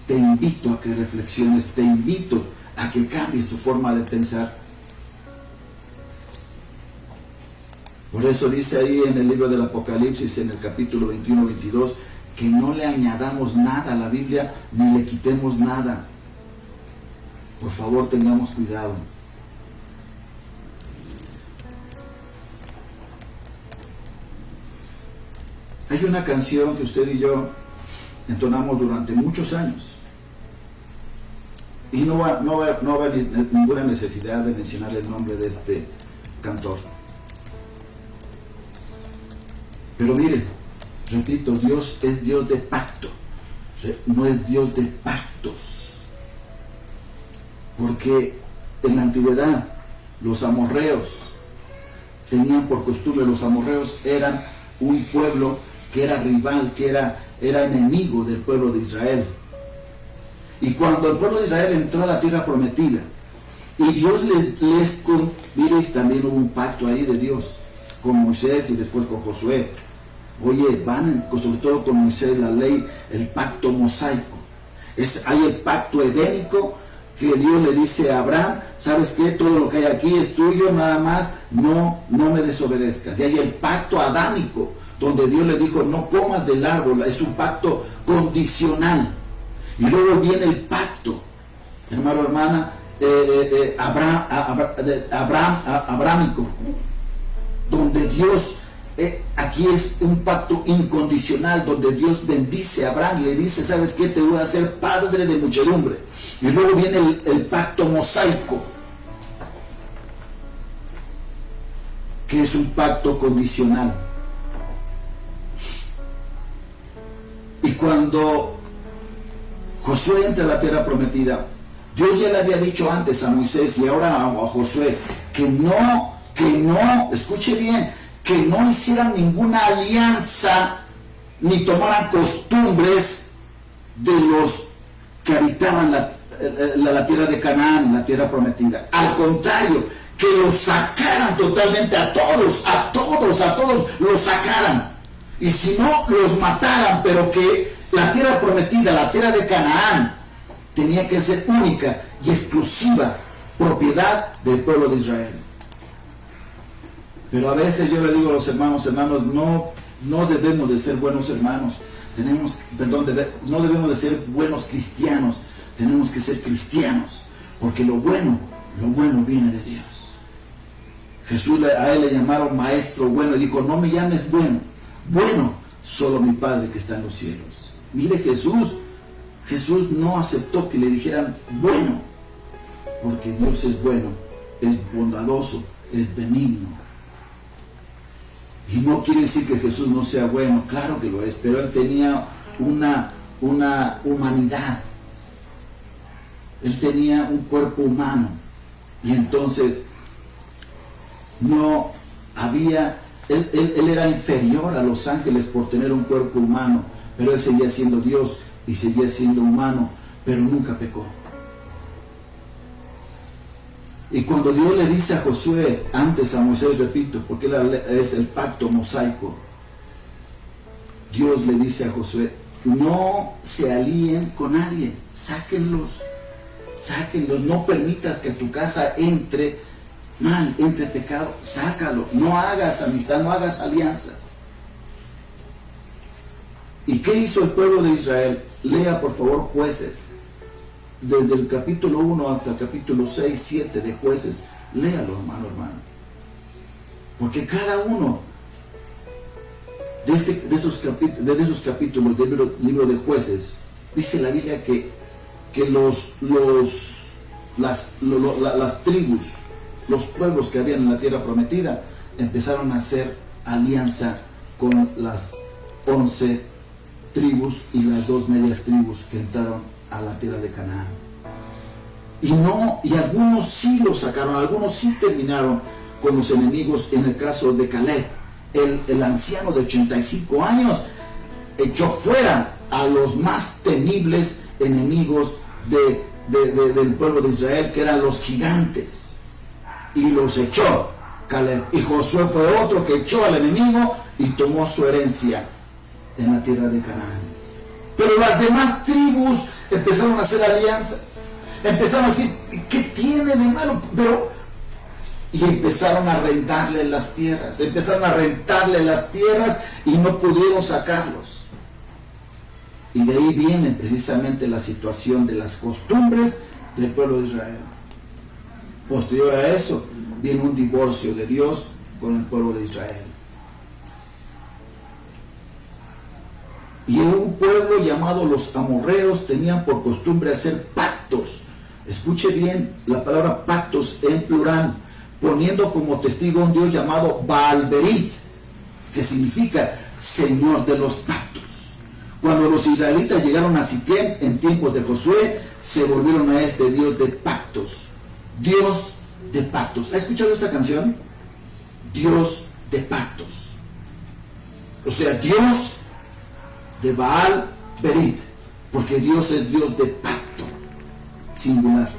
te invito a que reflexiones, te invito a que cambies tu forma de pensar. Por eso dice ahí en el libro del Apocalipsis, en el capítulo 21-22, que no le añadamos nada a la Biblia, ni le quitemos nada. Por favor, tengamos cuidado. Hay una canción que usted y yo entonamos durante muchos años. Y no va a haber ninguna necesidad de mencionar el nombre de este cantor. Pero mire, repito, Dios es Dios de pacto, no es Dios de pactos. Porque en la antigüedad los amorreos tenían por costumbre, los amorreos eran un pueblo que era rival, que era enemigo del pueblo de Israel. Y cuando el pueblo de Israel entró a la tierra prometida, y Dios miren, también hubo un pacto ahí de Dios con Moisés y después con Josué. Oye, sobre todo con Moisés, la ley, el pacto mosaico. Hay el pacto edénico, que Dios le dice a Abraham, ¿sabes qué? Todo lo que hay aquí es tuyo, nada más, no me desobedezcas. Y hay el pacto adámico, donde Dios le dijo, no comas del árbol, es un pacto condicional. Y luego viene el pacto, hermano, hermana, abrámico, donde Dios, aquí es un pacto incondicional, donde Dios bendice a Abraham y le dice, ¿sabes qué? Te voy a hacer padre de muchedumbre. Y luego viene el pacto mosaico, que es un pacto condicional. Y cuando Josué entra a la tierra prometida, Dios ya le había dicho antes a Moisés y ahora a Josué que no, escuche bien, que no hicieran ninguna alianza ni tomaran costumbres de los que habitaban la tierra de Canaán, la tierra prometida. Al contrario, que los sacaran totalmente a todos los sacaran. Y si no, los mataran, pero que la tierra prometida, la tierra de Canaán, tenía que ser única y exclusiva propiedad del pueblo de Israel. Pero a veces yo le digo a los hermanos, no debemos de ser buenos hermanos, no debemos de ser buenos cristianos, tenemos que ser cristianos, porque lo bueno viene de Dios. Jesús a él le llamaron maestro bueno y dijo, no me llames bueno, solo mi Padre que está en los cielos. Mire, Jesús no aceptó que le dijeran bueno, porque Dios es bueno, es bondadoso, es benigno. Y no quiere decir que Jesús no sea bueno, claro que lo es, pero él tenía una humanidad, él tenía un cuerpo humano, y entonces no había, él era inferior a los ángeles por tener un cuerpo humano, pero él seguía siendo Dios y seguía siendo humano, pero nunca pecó. Y cuando Dios le dice a Josué, antes a Moisés, repito, porque es el pacto mosaico, Dios le dice a Josué, no se alíen con nadie, sáquenlos, no permitas que a tu casa entre mal, entre pecado, sácalo, no hagas amistad, no hagas alianzas. ¿Y qué hizo el pueblo de Israel? Lea por favor Jueces, desde el capítulo 1 hasta el capítulo 6, 7 de Jueces. Léalo, hermano. Porque cada uno de esos capítulos del libro de Jueces, dice la Biblia que las tribus, los pueblos que habían en la tierra prometida, empezaron a hacer alianza con las 11 tribus y las 2 medias tribus que entraron a la tierra de Canaán. Y algunos sí lo sacaron, algunos sí terminaron con los enemigos. En el caso de Caleb, el anciano de 85 años echó fuera a los más temibles enemigos del pueblo de Israel, que eran los gigantes, y los echó Caleb. Y Josué fue otro que echó al enemigo y tomó su herencia en la tierra de Canaán. Pero las demás tribus empezaron a hacer alianzas, empezaron a decir, ¿qué tiene de malo? Y empezaron a rentarle las tierras, y no pudieron sacarlos. Y de ahí viene precisamente la situación de las costumbres del pueblo de Israel. Posterior a eso viene un divorcio de Dios con el pueblo de Israel. Y un pueblo llamado los amorreos tenían por costumbre hacer pactos. Escuche bien la palabra pactos en plural, poniendo como testigo a un Dios llamado Baal-Berit, que significa Señor de los pactos. Cuando los israelitas llegaron a Siquem en tiempos de Josué, se volvieron a este Dios de pactos. Dios de pactos. ¿Ha escuchado esta canción? Dios de pactos. O sea, Dios de Baal-Berit, porque Dios es Dios de pacto, singular.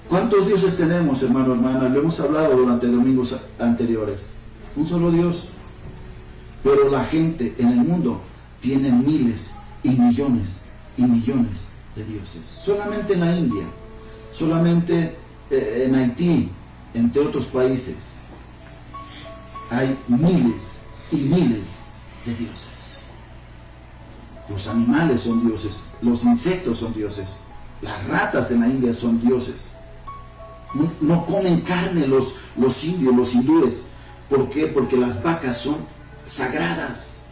¿Cuántos dioses tenemos, hermano, hermana? Lo hemos hablado durante domingos anteriores. Un solo Dios. Pero la gente en el mundo tiene miles y millones de dioses. Solamente en la India, solamente en Haití, entre otros países, hay miles y miles de dioses. Los animales son dioses, los insectos son dioses, las ratas en la India son dioses. No comen carne los indios, los hindúes. ¿Por qué? Porque las vacas son sagradas.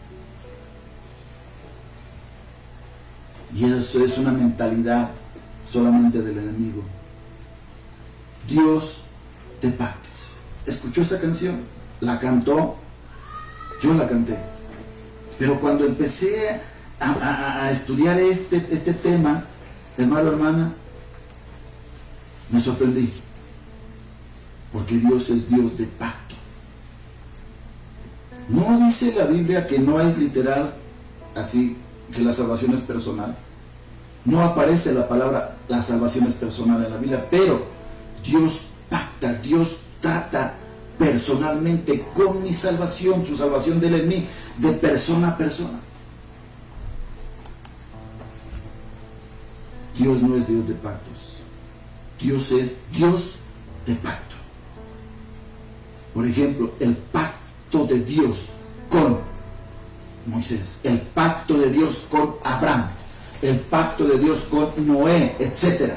Y eso es una mentalidad solamente del enemigo. Dios de pactos. ¿Escuchó esa canción? La cantó. Yo la canté. Pero cuando empecé a estudiar este tema, hermano, hermana, me sorprendí. Porque Dios es Dios de pacto. No dice la Biblia que no es literal así, que la salvación es personal. No aparece la palabra la salvación es personal en la Biblia, pero Dios pacta, Dios trata personalmente con mi salvación, su salvación de él en mí, de persona a persona. Dios no es Dios de pactos. Dios es Dios de pacto. Por ejemplo, el pacto de Dios con Moisés, el pacto de Dios con Abraham, el pacto de Dios con Noé, etc.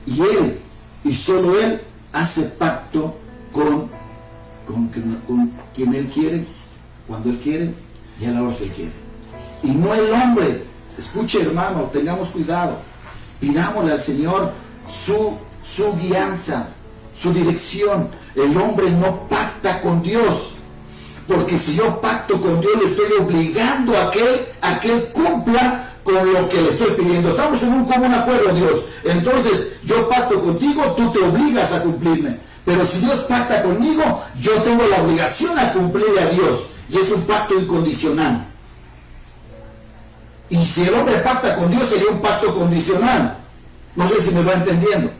Y él, y solo él, hace pacto con quien él quiere, cuando él quiere y a la hora que él quiere. Y no el hombre. Escuche, hermano, tengamos cuidado. Pidámosle al Señor su guianza, su dirección. El hombre no pacta con Dios, porque si yo pacto con Dios, le estoy obligando a que él cumpla con lo que le estoy pidiendo. Estamos en un común acuerdo, Dios. Entonces, yo pacto contigo, tú te obligas a cumplirme. Pero si Dios pacta conmigo, yo tengo la obligación a cumplirle a Dios. Y es un pacto incondicional. Y si el hombre pacta con Dios, sería un pacto condicional. No sé si me va entendiendo.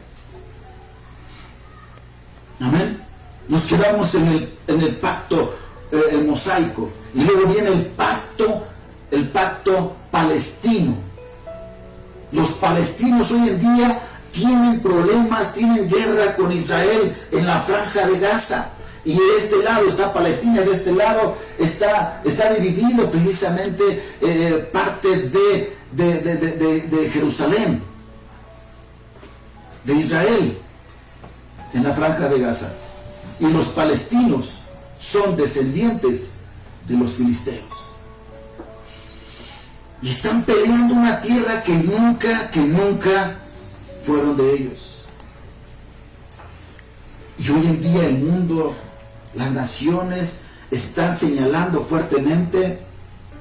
Amén. Nos quedamos en el pacto mosaico. Y luego viene el pacto palestino. Los palestinos hoy en día tienen problemas, tienen guerra con Israel en la franja de Gaza. Y de este lado está Palestina, de este lado está dividido precisamente parte de Jerusalén, de Israel, en la franja de Gaza. Y los palestinos son descendientes de los filisteos. Y están peleando una tierra que nunca fueron de ellos. Y hoy en día el mundo, las naciones están señalando fuertemente,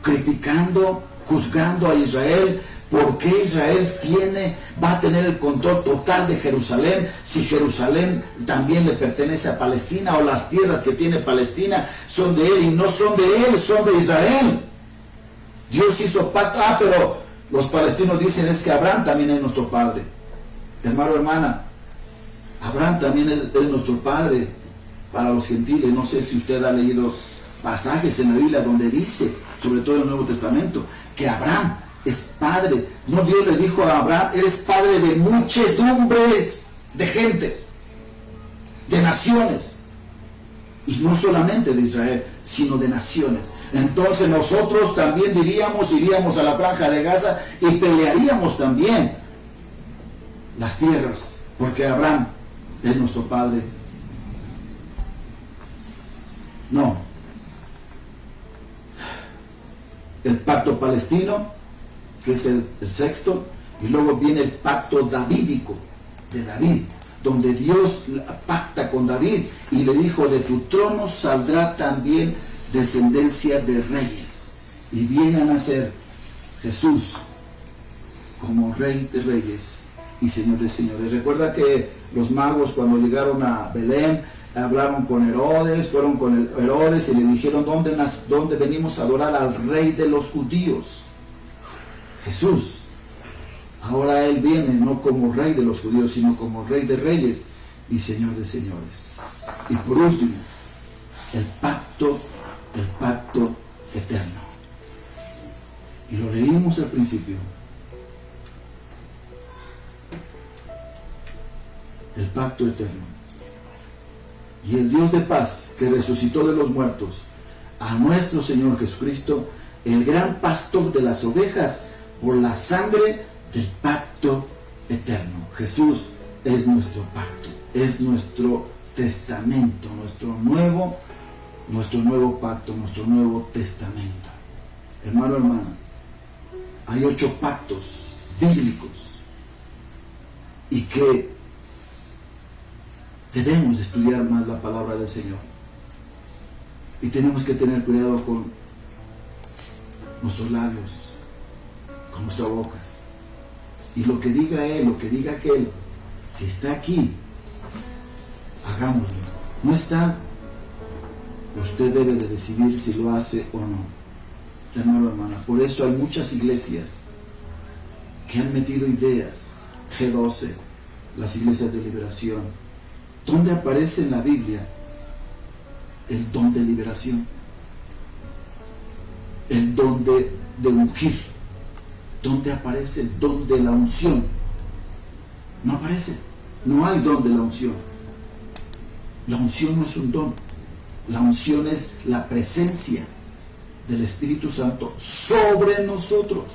criticando, juzgando a Israel. ¿Por qué Israel va a tener el control total de Jerusalén si Jerusalén también le pertenece a Palestina, o las tierras que tiene Palestina son de él y no son de él, son de Israel? Dios hizo pacto. Pero los palestinos dicen es que Abraham también es nuestro padre. Hermano, hermana, Abraham también es nuestro padre para los gentiles. No sé si usted ha leído pasajes en la Biblia donde dice, sobre todo en el Nuevo Testamento, que Abraham es padre. No, Dios le dijo a Abraham, eres padre de muchedumbres de gentes, de naciones. Y no solamente de Israel, sino de naciones. Entonces nosotros también iríamos a la franja de Gaza y pelearíamos también las tierras, porque Abraham es nuestro padre. No. El pacto palestino, que es el sexto, y luego viene el pacto davídico de David, donde Dios pacta con David y le dijo, de tu trono saldrá también descendencia de reyes, y viene a nacer Jesús como Rey de Reyes y Señor de Señores. Recuerda que los magos, cuando llegaron a Belén, hablaron con Herodes, fueron con Herodes y le dijeron, ¿dónde venimos a adorar al Rey de los judíos? Jesús. Ahora Él viene no como Rey de los judíos, sino como Rey de Reyes y Señor de Señores. Y por último, el pacto eterno. Y lo leímos al principio. El pacto eterno. Y el Dios de paz, que resucitó de los muertos a nuestro Señor Jesucristo, el gran pastor de las ovejas, por la sangre del pacto eterno. Jesús es nuestro pacto. es nuestro testamento, nuestro nuevo pacto, nuestro nuevo testamento. Hermano, hermana, hay 8 pactos bíblicos y que debemos estudiar más la palabra del Señor. Y tenemos que tener cuidado con nuestros labios, con nuestra boca. Y lo que diga él, lo que diga aquel, si está aquí, hagámoslo. No está, usted debe de decidir si lo hace o no. Hermano, hermana, por eso hay muchas iglesias que han metido ideas, G12, las iglesias de liberación, donde aparece en la Biblia el don de liberación, el don de ungir. ¿Dónde aparece el don de la unción? No aparece. No hay don de la unción. La unción no es un don. La unción es la presencia del Espíritu Santo sobre nosotros.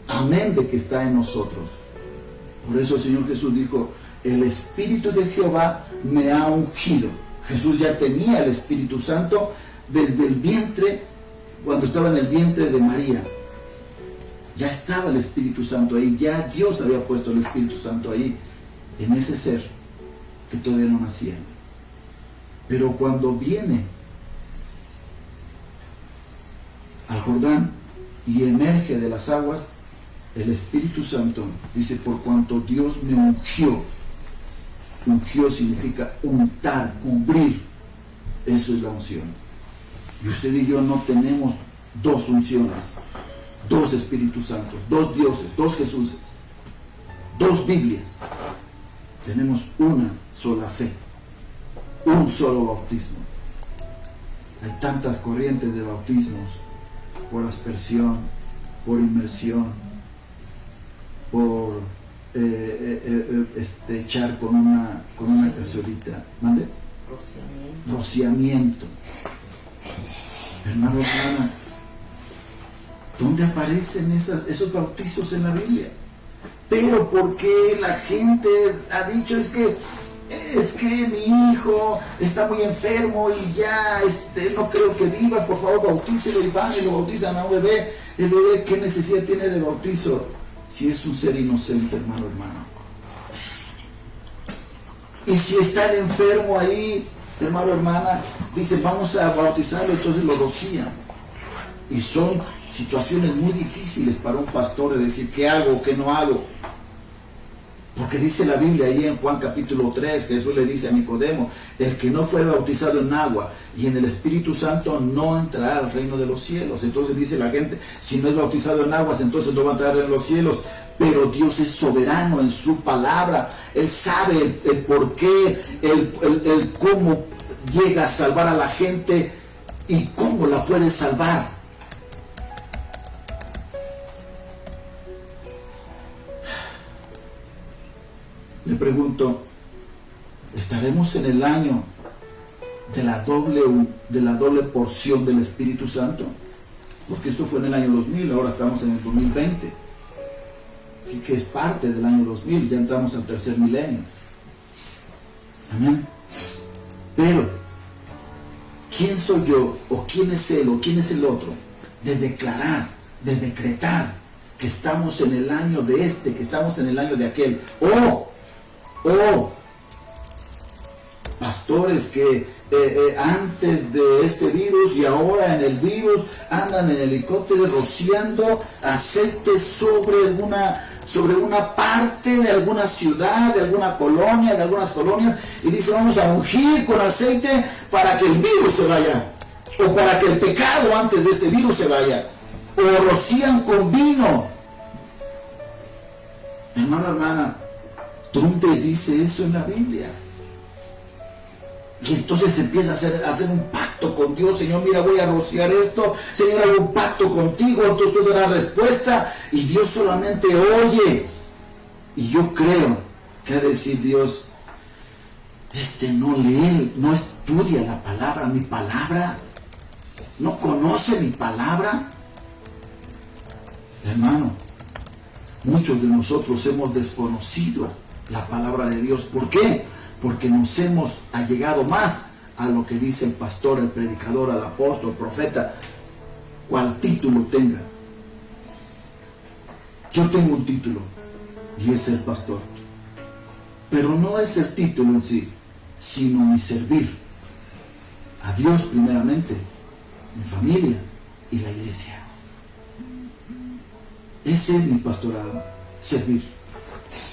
Amén de que está en nosotros. Por eso el Señor Jesús dijo: el Espíritu de Jehová me ha ungido. Jesús ya tenía el Espíritu Santo desde el vientre, cuando estaba en el vientre de María. Ya estaba el Espíritu Santo ahí, ya Dios había puesto el Espíritu Santo ahí, en ese ser que todavía no nacía. Pero cuando viene al Jordán y emerge de las aguas, el Espíritu Santo dice: por cuanto Dios me ungió. Ungió significa untar, cubrir. Eso es la unción. Y usted y yo no tenemos 2 unciones, 2 Espíritus Santos, 2 dioses, 2 Jesuses, 2 Biblias. Tenemos una sola fe, un solo bautismo. Hay tantas corrientes de bautismos: por aspersión, por inmersión, por echar con una cazuelita. ¿Mande? Rociamiento. Hermano, hermana, ¿dónde aparecen esos bautizos en la Biblia? Pero ¿por qué la gente ha dicho es que mi hijo está muy enfermo y ya no creo que viva, por favor bautícelo? Y van y lo bautizan a un bebé. El bebé, ¿qué necesidad tiene de bautizo si es un ser inocente, hermano, hermano? Y si está el enfermo ahí, hermano, hermana, dice: vamos a bautizarlo, entonces lo rocían. Y son situaciones muy difíciles para un pastor de decir: ¿qué hago o qué no hago? Porque dice la Biblia ahí en Juan capítulo 3, Jesús le dice a Nicodemo: el que no fuere bautizado en agua y en el Espíritu Santo no entrará al reino de los cielos. Entonces dice la gente: si no es bautizado en aguas, entonces no va a entrar en los cielos. Pero Dios es soberano en su palabra. Él sabe el por qué, el cómo llega a salvar a la gente y cómo la puede salvar. Le pregunto: ¿estaremos en el año de la doble porción del Espíritu Santo? Porque esto fue en el año 2000, ahora estamos en el 2020. Así que es parte del año 2000, ya entramos al tercer milenio. Amén. Pero, ¿quién soy yo? ¿O quién es él? ¿O quién es el otro? De declarar, de decretar que estamos en el año de que estamos en el año de aquel. Pastores que antes de este virus y ahora en el virus andan en helicópteros rociando aceite sobre una parte de alguna ciudad, de alguna colonia, de algunas colonias, y dice: vamos a ungir con aceite para que el virus se vaya, o para que el pecado antes de este virus se vaya, o rocían con vino. Hermano, hermana, ¿dónde dice eso en la Biblia? Y entonces empieza a hacer un pacto con Dios. Señor, mira, voy a rociar esto. Señor, hago un pacto contigo. Entonces tú das respuesta y Dios solamente oye. Y yo creo que ha de decir Dios: no lee, no estudia la palabra, mi palabra, no conoce mi palabra. Hermano, muchos de nosotros hemos desconocido la palabra de Dios. ¿Por qué? porque nos hemos allegado más a lo que dice el pastor, el predicador, el apóstol, el profeta, cual título tenga. Yo tengo un título y es el pastor, pero no es el título en sí, sino mi servir a Dios primeramente, mi familia y la iglesia. Ese es mi pastorado, servir.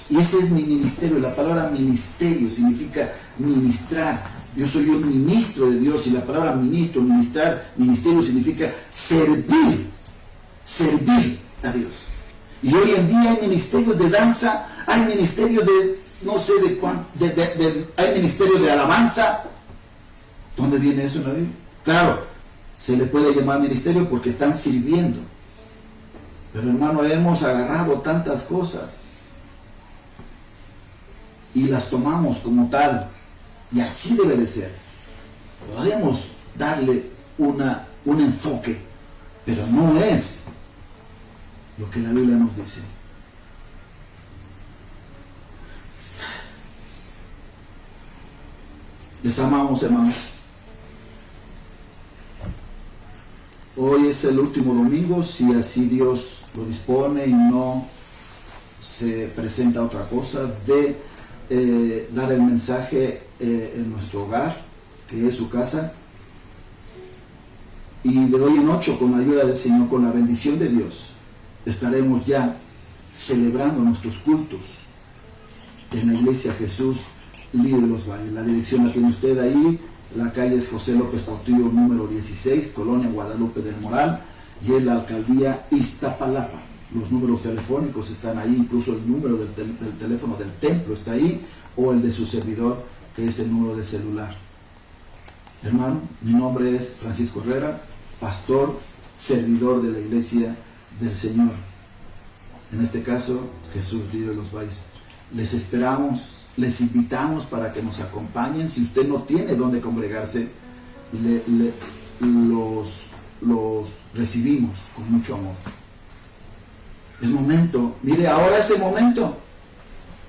Y ese es mi ministerio. La palabra ministerio significa ministrar. Yo soy un ministro de Dios, y la palabra ministro, ministrar, ministerio significa servir, servir a Dios. Y hoy en día hay ministerios de danza, hay ministerios de, no sé de cuánto, hay ministerios de alabanza. ¿Dónde viene eso en la Biblia? Claro, se le puede llamar ministerio porque están sirviendo. Pero hermano, hemos agarrado tantas cosas y las tomamos como tal, y así debe de ser. Podemos darle un enfoque, pero no es lo que la Biblia nos dice. Les amamos, hermanos. Hoy es el último domingo, si así Dios lo dispone y no se presenta otra cosa, de dar el mensaje en nuestro hogar, que es su casa. Y de hoy en 8, con la ayuda del Señor, con la bendición de Dios, estaremos ya celebrando nuestros cultos en la iglesia Jesús Líder de los Valles. La dirección la tiene usted ahí. La calle es José López Portillo, número 16, Colonia Guadalupe del Moral, y es la alcaldía Iztapalapa. Los números telefónicos están ahí, incluso el número del teléfono del templo está ahí, o el de su servidor, que es el número de celular. Hermano, mi nombre es Francisco Herrera, pastor, servidor de la iglesia del Señor. En este caso, Jesús Líder de los Valles. Les esperamos. Les invitamos para que nos acompañen. Si usted no tiene dónde congregarse, los recibimos con mucho amor. Es momento, mire, ahora es el momento.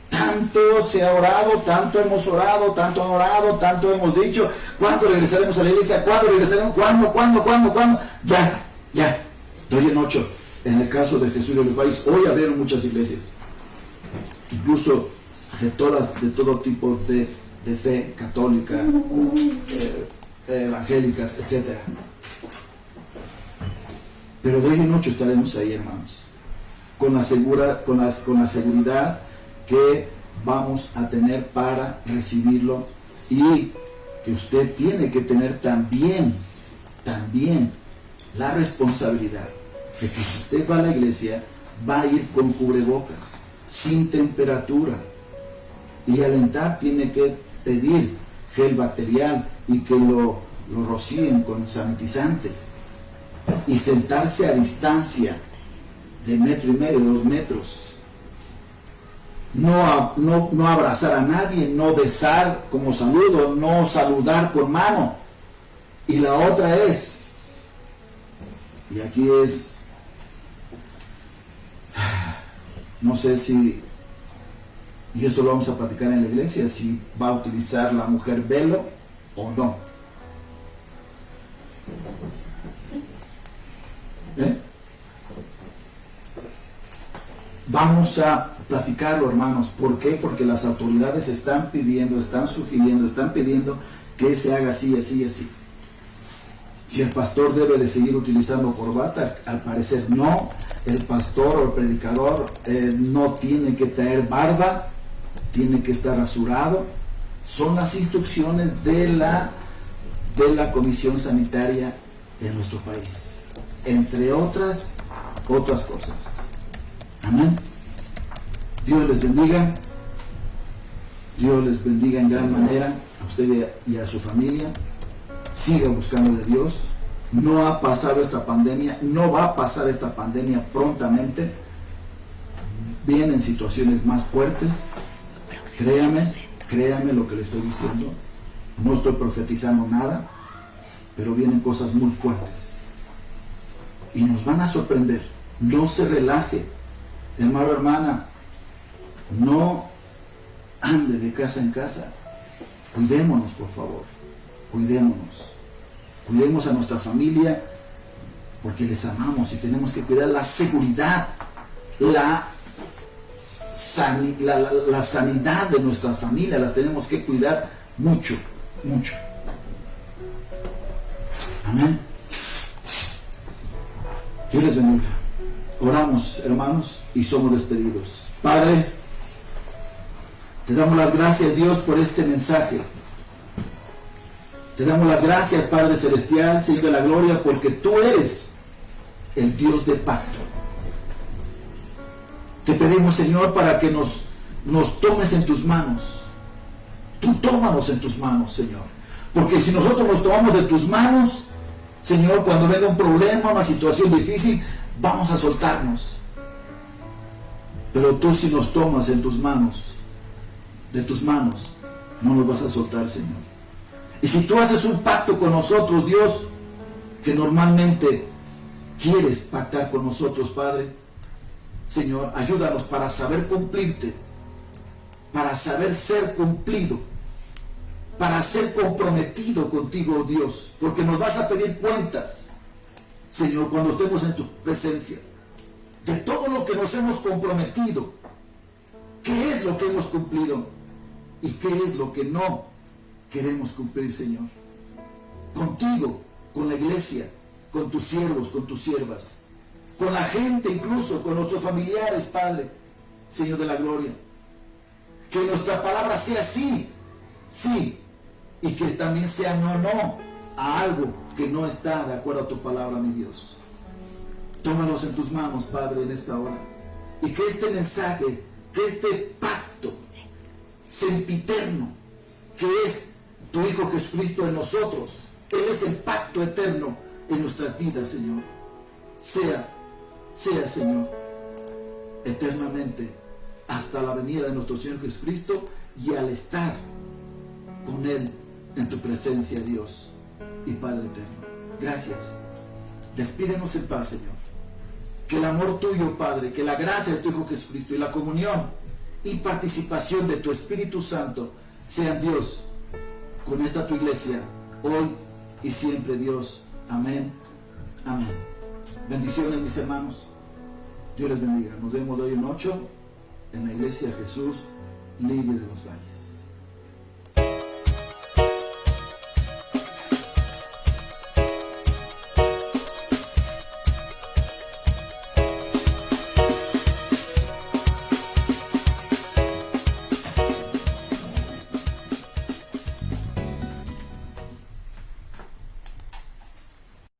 Tanto se ha orado, tanto hemos orado, tanto han orado, tanto hemos dicho. ¿Cuándo regresaremos a la iglesia? ¿Cuándo regresaremos? ¿Cuándo? Ya. Doy en 8. En el caso de Jesús de los Valles, hoy abrieron muchas iglesias. Incluso de todo tipo de fe, católica, evangélicas, etc. Pero de hoy en 8 estaremos ahí, hermanos, con la seguridad que vamos a tener para recibirlo, y que usted tiene que tener también la responsabilidad de que si usted va a la iglesia, va a ir con cubrebocas, sin temperatura. Y al entrar tiene que pedir gel bacterial y que lo rocíen con sanitizante. Y sentarse a distancia de 1,5 metros, 2 metros. No abrazar a nadie, no besar como saludo, no saludar con mano. Y la otra es, y aquí es, no sé si, y esto lo vamos a platicar en la iglesia, si va a utilizar la mujer velo o no. Vamos a platicarlo, hermanos. ¿Por qué? Porque las autoridades están pidiendo, están sugiriendo, están pidiendo que se haga así, así, así. Si el pastor debe de seguir utilizando corbata, al parecer no. El pastor o el predicador no tiene que traer barba, tiene que estar rasurado. Son las instrucciones de la Comisión Sanitaria de nuestro país, entre otras cosas. Amén. Dios les bendiga. Dios les bendiga en gran manera a usted y a su familia. Siga buscando de Dios. No ha pasado esta pandemia, no va a pasar esta pandemia prontamente. Vienen situaciones más fuertes. Créame lo que le estoy diciendo. No estoy profetizando nada, pero vienen cosas muy fuertes y nos van a sorprender. No se relaje, hermano, hermana. No ande de casa en casa. Cuidémonos, por favor. Cuidémonos. Cuidemos a nuestra familia porque les amamos y tenemos que cuidar la seguridad, la sanidad de nuestras familias. Las tenemos que cuidar mucho, mucho. Amén. Dios les bendiga. Oramos, hermanos, y somos despedidos. Padre, te damos las gracias, Dios, por este mensaje. Te damos las gracias, Padre Celestial, Señor de la Gloria, porque tú eres el Dios de pacto. Te pedimos, Señor, para que nos tomes en tus manos. Tú tómanos en tus manos, Señor. Porque si nosotros nos tomamos de tus manos, Señor, cuando venga un problema, una situación difícil, vamos a soltarnos. Pero tú, si nos tomas en tus manos, de tus manos, no nos vas a soltar, Señor. Y si tú haces un pacto con nosotros, Dios, que normalmente quieres pactar con nosotros, Padre, Señor, ayúdanos para saber cumplirte, para saber ser cumplido, para ser comprometido contigo, oh Dios, porque nos vas a pedir cuentas, Señor, cuando estemos en tu presencia, de todo lo que nos hemos comprometido. ¿Qué es lo que hemos cumplido? ¿Y qué es lo que no queremos cumplir, Señor? Contigo, con la iglesia, con tus siervos, con tus siervas, con la gente, incluso con nuestros familiares, Padre, Señor de la Gloria. Que nuestra palabra sea sí, sí, y que también sea no, no, a algo que no está de acuerdo a tu palabra, mi Dios. Tómanos en tus manos, Padre, en esta hora. Y que este mensaje, que este pacto sempiterno, que es tu Hijo Jesucristo en nosotros, Él es el pacto eterno en nuestras vidas, Señor. Sea, Señor, eternamente, hasta la venida de nuestro Señor Jesucristo y al estar con Él en tu presencia, Dios y Padre eterno. Gracias. Despídenos en paz, Señor. Que el amor tuyo, Padre, que la gracia de tu Hijo Jesucristo y la comunión y participación de tu Espíritu Santo sean, Dios, con esta tu iglesia, hoy y siempre, Dios. Amén. Amén. Bendiciones, mis hermanos. Dios les bendiga. Nos vemos hoy en 8 en la iglesia Jesús Libre de los Valles.